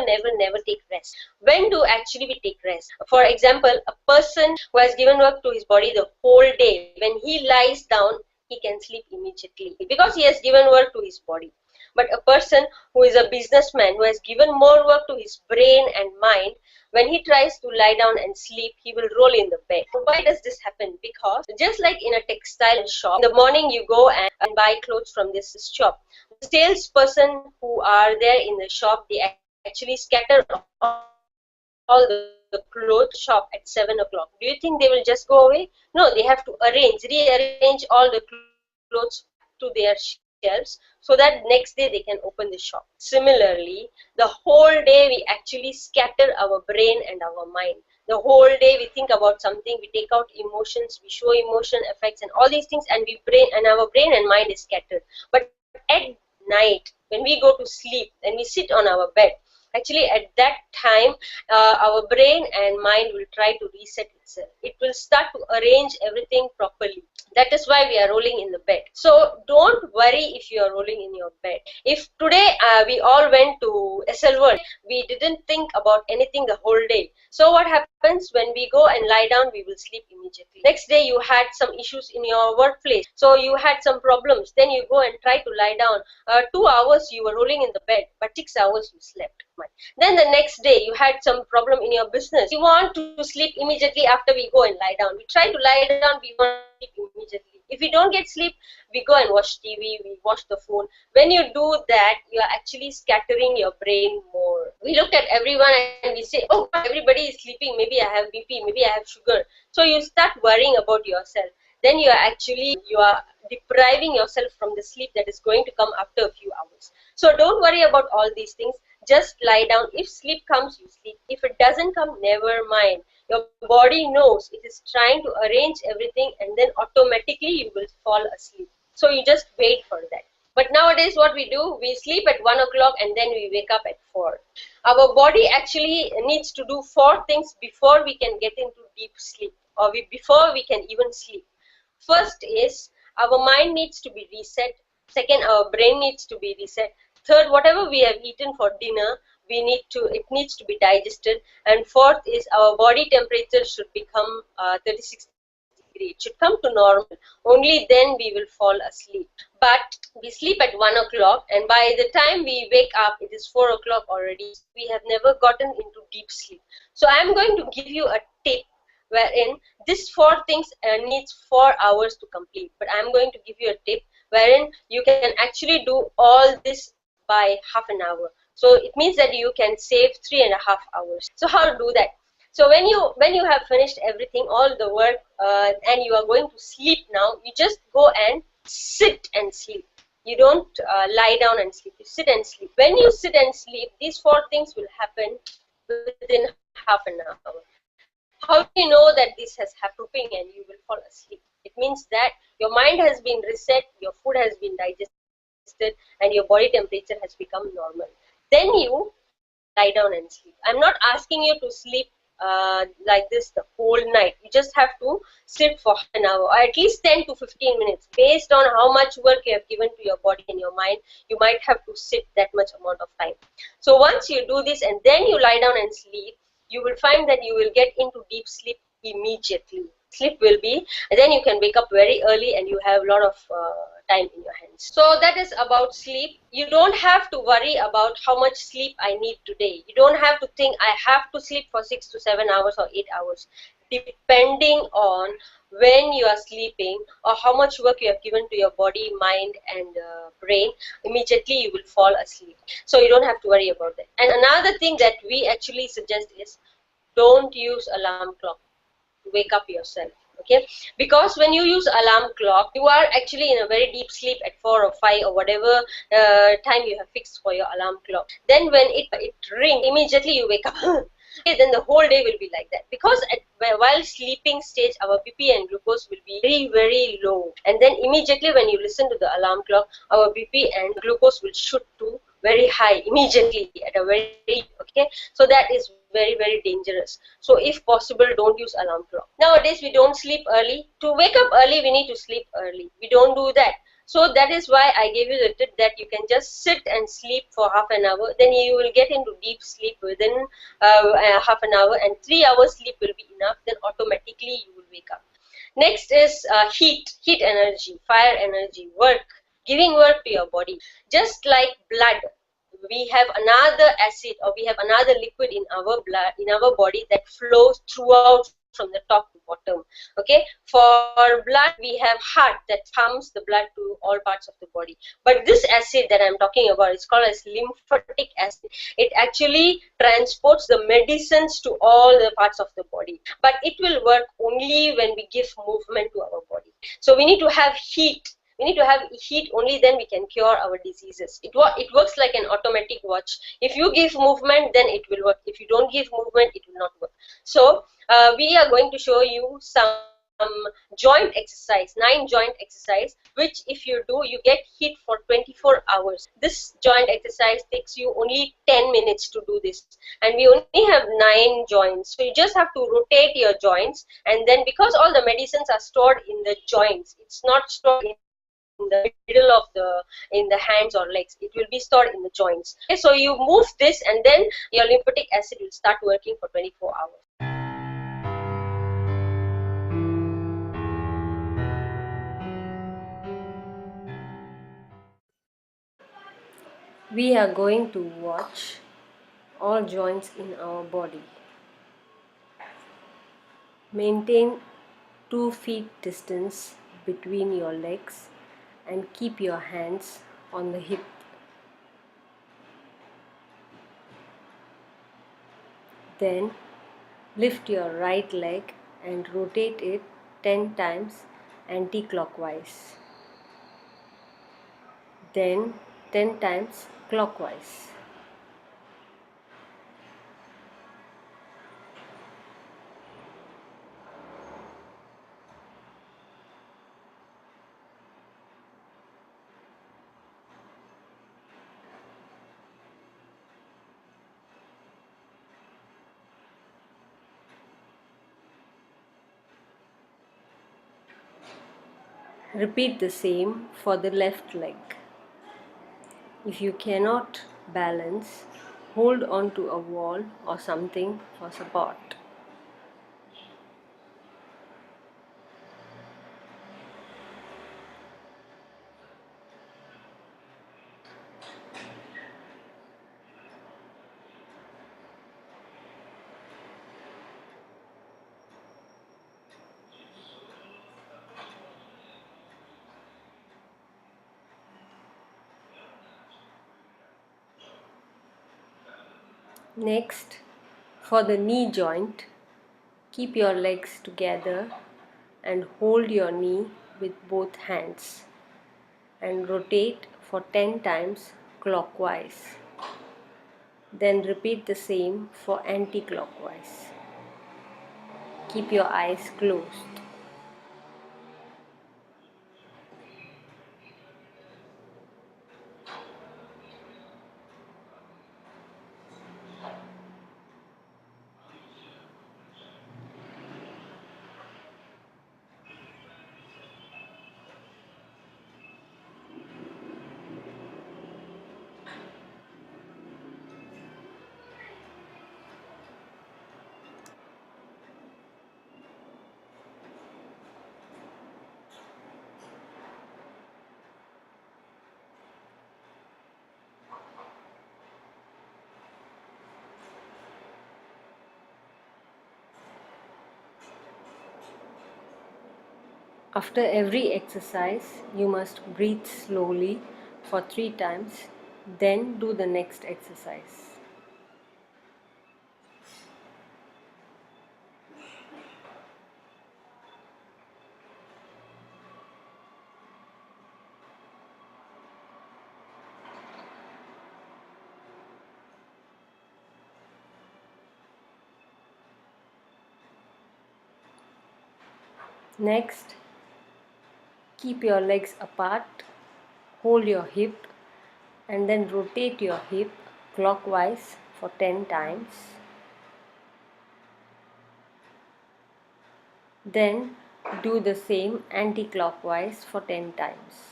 take rest. When do actually we take rest? For example, a person who has given work to his body the whole day, when he lies down, he can sleep immediately because he has given work to his body. But a person who is a businessman, who has given more work to his brain and mind, when he tries to lie down and sleep, he will roll in the bed. Why does this happen? Because just like in a textile shop, in the morning you go and buy clothes from this shop. The salesperson who are there in the shop, they actually scatter all the clothes shop at 7 o'clock. Do you think they will just go away? No, they have to rearrange all the clothes to their shelves so that next day they can open the shop. Similarly, the whole day we actually scatter our brain and our mind. The whole day we think about something, we take out emotions, we show emotion effects and all these things, and our brain and mind is scattered. But at night, when we go to sleep and we sit on our bed, actually at that time our brain and mind will try to reset itself. It will start to arrange everything properly. That is why we are rolling in the bed. So don't worry if you are rolling in your bed. If today we all went to SL World, we didn't think about anything the whole day. So what happens when we go and lie down, we will sleep immediately. Next day you had some issues in your workplace. So you had some problems. Then you go and try to lie down. 2 hours you were rolling in the bed, but 6 hours you slept. Then the next day you had some problem in your business. You want to sleep immediately after we go and lie down. We try to lie down, we want to sleep immediately. If we don't get sleep, we go and watch TV, we watch the phone. When you do that, you are actually scattering your brain more. We look at everyone and we say, oh, everybody is sleeping, maybe I have BP, maybe I have sugar. So you start worrying about yourself. Then you are depriving yourself from the sleep that is going to come after a few hours. So don't worry about all these things. Just lie down. If sleep comes, you sleep. If it doesn't come, never mind. Your body knows it is trying to arrange everything, and then automatically you will fall asleep. So you just wait for that. But nowadays what we do, we sleep at 1 o'clock and then we wake up at 4. Our body actually needs to do 4 things before we can get into deep sleep, or before we can even sleep. First is our mind needs to be reset. Second, our brain needs to be reset. Third, whatever we have eaten for dinner, it needs to be digested. And fourth is our body temperature should become 36 degrees. It should come to normal. Only then we will fall asleep. But we sleep at 1 o'clock, and by the time we wake up, it is 4 o'clock already. We have never gotten into deep sleep. So I am going to give you a tip wherein these 4 things needs 4 hours to complete. But I am going to give you a tip wherein you can actually do all this by half an hour. So it means that you can save 3.5 hours. So how to do that? So when you have finished everything, all the work, and you are going to sleep now, you just go and sit and sleep. You don't lie down and sleep. You sit and sleep. When you sit and sleep, these 4 things will happen within half an hour. How do you know that this has happened and you will fall asleep? It means that your mind has been reset, your food has been digested, and your body temperature has become normal. Then you lie down and sleep. I'm not asking you to sleep like this the whole night. You just have to sleep for an hour, or at least 10 to 15 minutes. Based on how much work you have given to your body and your mind, you might have to sit that much amount of time. So once you do this and then you lie down and sleep, you will find that you will get into deep sleep immediately. Sleep will be, and then you can wake up very early and you have a lot of time in your hands. So that is about sleep. You don't have to worry about how much sleep I need today. You don't have to think I have to sleep for 6 to 7 hours or 8 hours. depending on when you are sleeping or how much work you have given to your body, mind, and brain. Immediately you will fall asleep. So you don't have to worry about that. And another thing that we actually suggest is don't use alarm clock to wake up yourself. Okay, because when you use alarm clock, you are actually in a very deep sleep at 4 or 5 or whatever time you have fixed for your alarm clock. Then when it rings, immediately you wake up. Okay, then the whole day will be like that, because while sleeping stage our BP and glucose will be very very low, and then immediately when you listen to the alarm clock, our BP and glucose will shoot to very high immediately at a very, okay, so that is very very dangerous. So if possible, don't use alarm clock. Nowadays we don't sleep early. To wake up early we need to sleep early. We don't do that. So that is why I gave you the tip that you can just sit and sleep for half an hour, then you will get into deep sleep within half an hour, and 3 hours sleep will be enough. Then automatically you will wake up. Next is heat energy, fire energy, work, giving work to your body. Just like blood, we have another acid, or we have another liquid in our blood, in our body, that flows throughout from the top to bottom. Okay, for blood we have heart that pumps the blood to all parts of the body. But this acid that I'm talking about is called as lymphatic acid. It actually transports the medicines to all the parts of the body, but it will work only when we give movement to our body. So we need to have heat. We need to have heat, only then we can cure our diseases. It works like an automatic watch. If you give movement, then it will work. If you don't give movement, it will not work. So we are going to show you some joint exercise, 9 joint exercise, which if you do, you get heat for 24 hours. This joint exercise takes you only 10 minutes to do this, and we only have 9 joints. So you just have to rotate your joints, and then because all the medicines are stored in the joints, it's not stored in the middle of in the hands or legs. It will be stored in the joints. Okay, so you move this, and then your lymphatic acid will start working for 24 hours. We are going to watch all joints in our body. Maintain 2 feet distance between your legs and keep your hands on the hip. Then lift your right leg and rotate it 10 times anti-clockwise. Then 10 times clockwise. Repeat the same for the left leg. If you cannot balance, hold on to a wall or something for support. Next, for the knee joint, keep your legs together and hold your knee with both hands and rotate for 10 times clockwise. Then repeat the same for anti-clockwise. Keep your eyes closed. After every exercise, you must breathe slowly for 3 times, then do the next exercise. Next, keep your legs apart, hold your hip, and then rotate your hip clockwise for 10 times. Then do the same anti-clockwise for 10 times.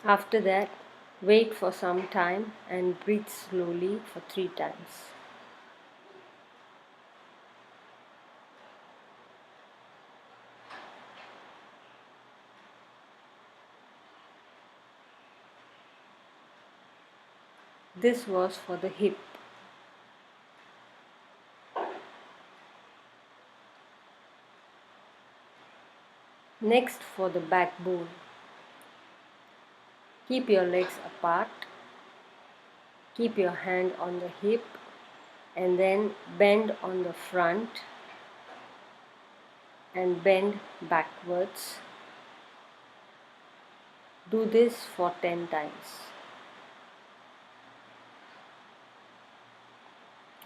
After that, wait for some time and breathe slowly for 3 times. This was for the hip. Next, for the backbone. Keep your legs apart, keep your hand on the hip, and then bend on the front and bend backwards. Do this for 10 times.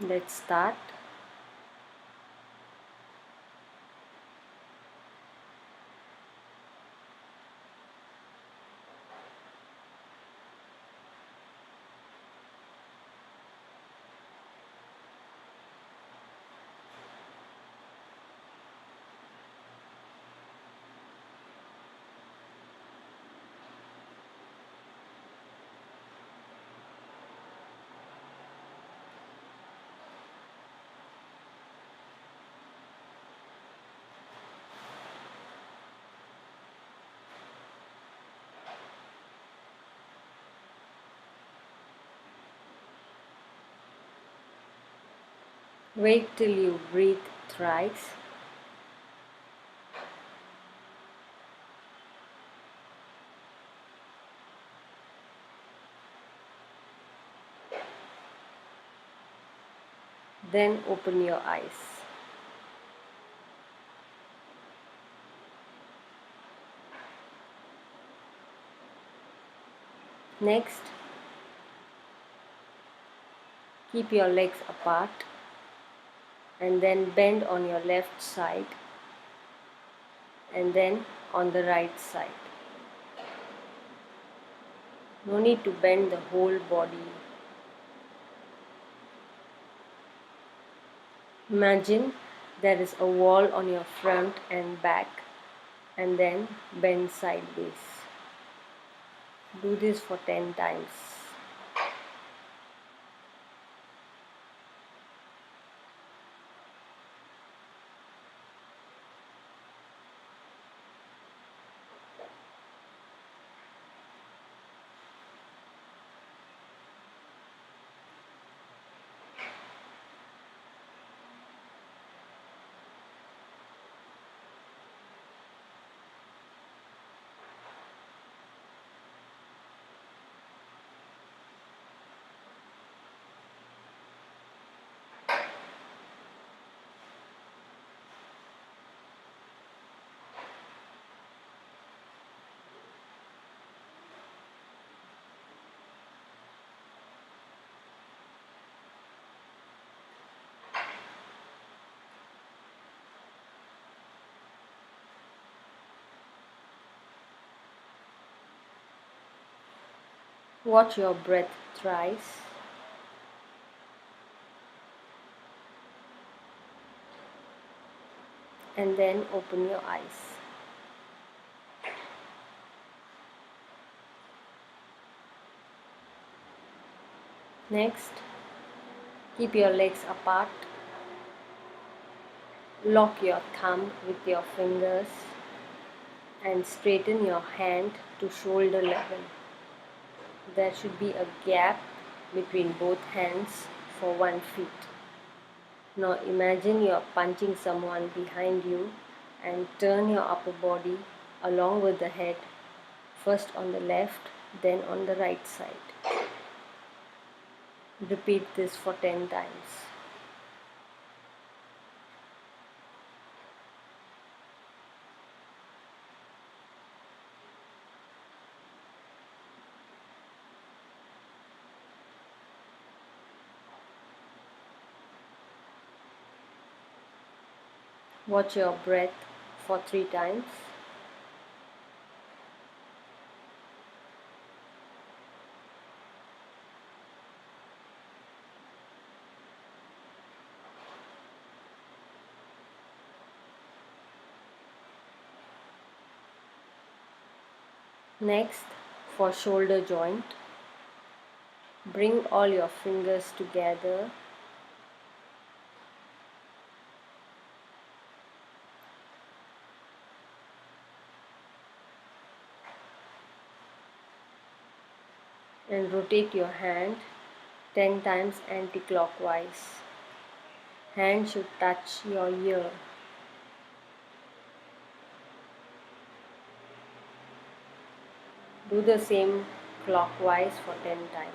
Let's start. Wait till you breathe thrice. Then open your eyes. Next, keep your legs apart and then bend on your left side and then on the right side. No need to bend the whole body. Imagine there is a wall on your front and back and then bend sideways. Do this for 10 times. Watch your breath thrice. And then open your eyes. Next, keep your legs apart. Lock your thumb with your fingers and straighten your hand to shoulder level. There should be a gap between both hands for 1 feet. Now imagine you are punching someone behind you and turn your upper body along with the head, first on the left, then on the right side. Repeat this for 10 times. Watch your breath for 3 times. Next, for shoulder joint, bring all your fingers together. And rotate your hand 10 times anti-clockwise. Hand should touch your ear. Do the same clockwise for 10 times.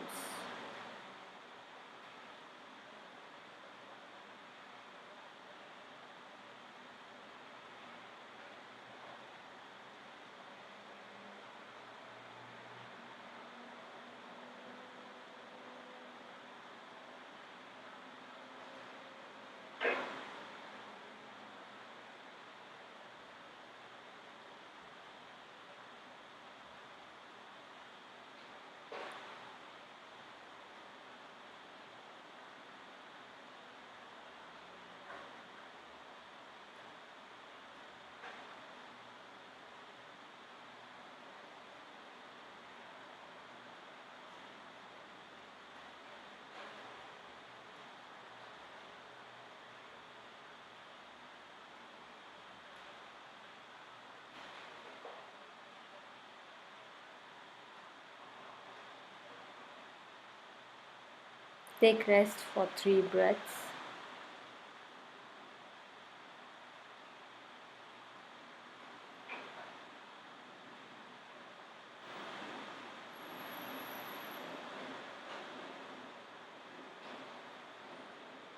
Take rest for 3 breaths.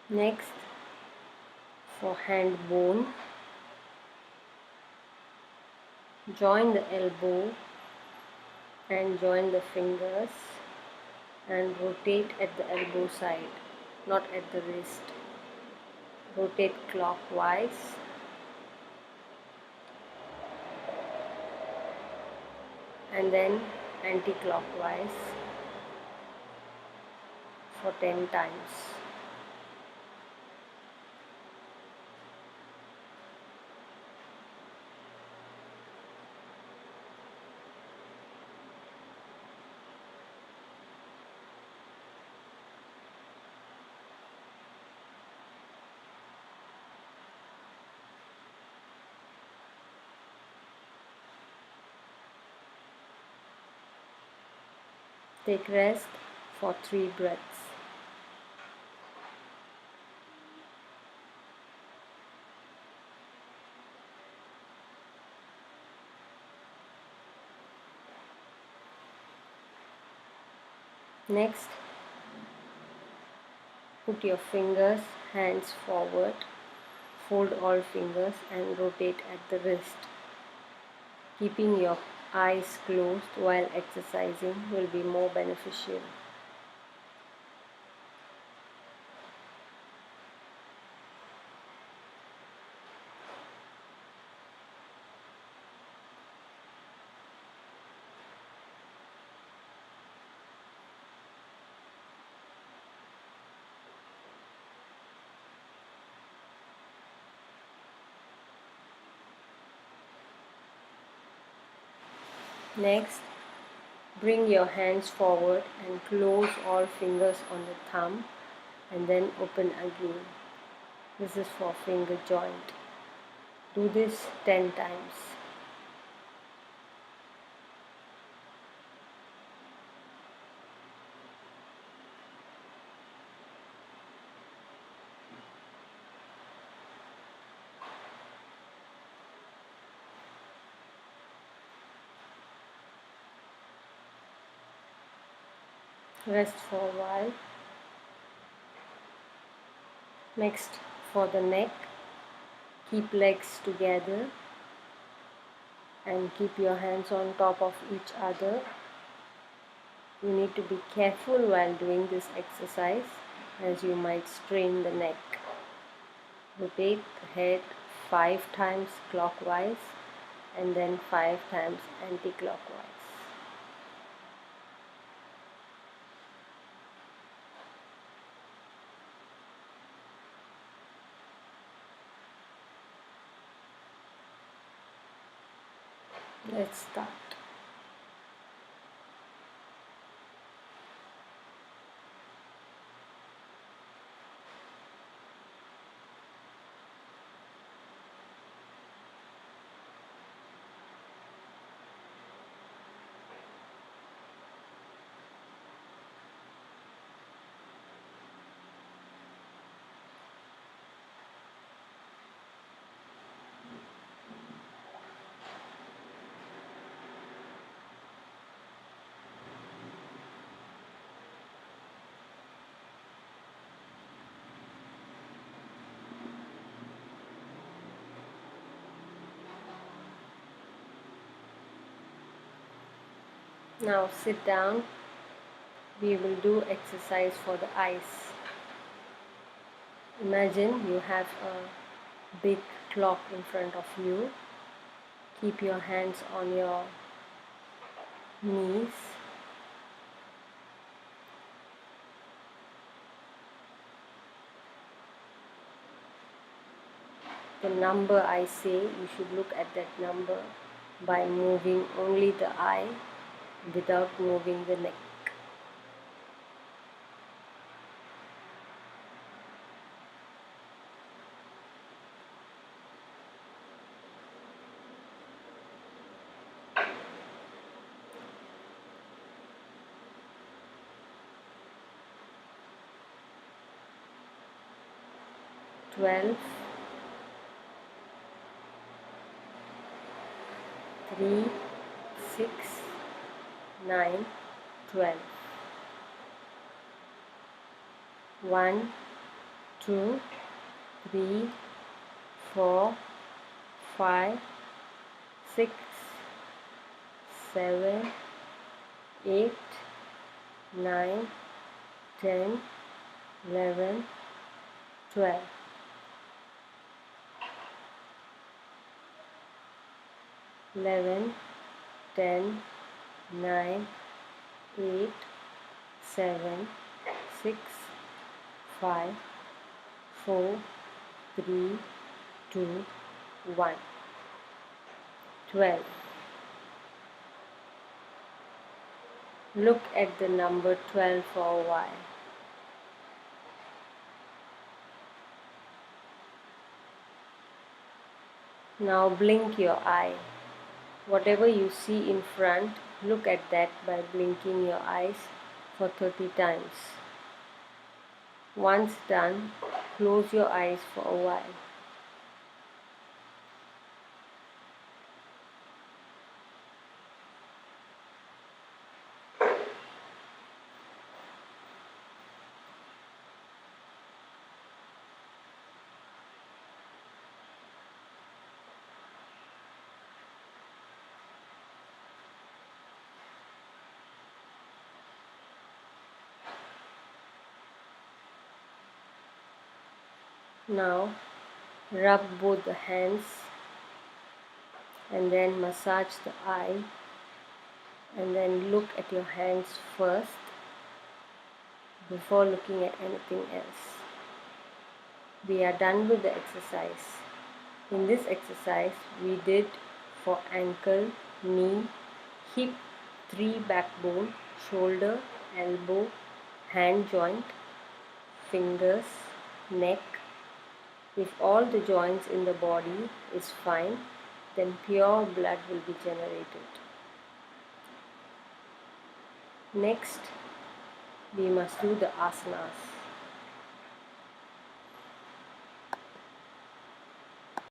Next, for hand bone, join the elbow and join the fingers and rotate at the elbow side, not at the wrist. Rotate clockwise and then anti-clockwise for 10 times. Take rest for 3 breaths. Next, put your fingers, hands forward, fold all fingers and rotate at the wrist. Keeping your eyes closed while exercising will be more beneficial. Next, Bring your hands forward and close all fingers on the thumb and then open again. This is for finger joint. Do this 10 times. Rest for a while. Next, for the neck, keep legs together and keep your hands on top of each other. You need to be careful while doing this exercise as you might strain the neck. Rotate the head 5 times clockwise and then 5 times anti-clockwise. Let's start. Now sit down. We will do exercise for the eyes. Imagine you have a big clock in front of you. Keep your hands on your knees. The number I say, you should look at that number by moving only the eye without moving the neck. Twelve, 3, 6, 9, 12. 1, 2, 3, 4, 5, 6, 7, 8, 9, 10, 11, 12. 11, 10, 9, 8, 7, 6, 5, 4, 3, 2, 1. 12. Look at the number 12 for a while. Now blink your eye. Whatever you see in front, look at that by blinking your eyes for 30 times. Once done, close your eyes for a while. Now, rub both the hands and then massage the eye and then look at your hands first before looking at anything else. We are done with the exercise. In this exercise, we did for ankle, knee, hip, 3 backbone, shoulder, elbow, hand joint, fingers, neck. If all the joints in the body is fine, then pure blood will be generated. Next, we must do the asanas.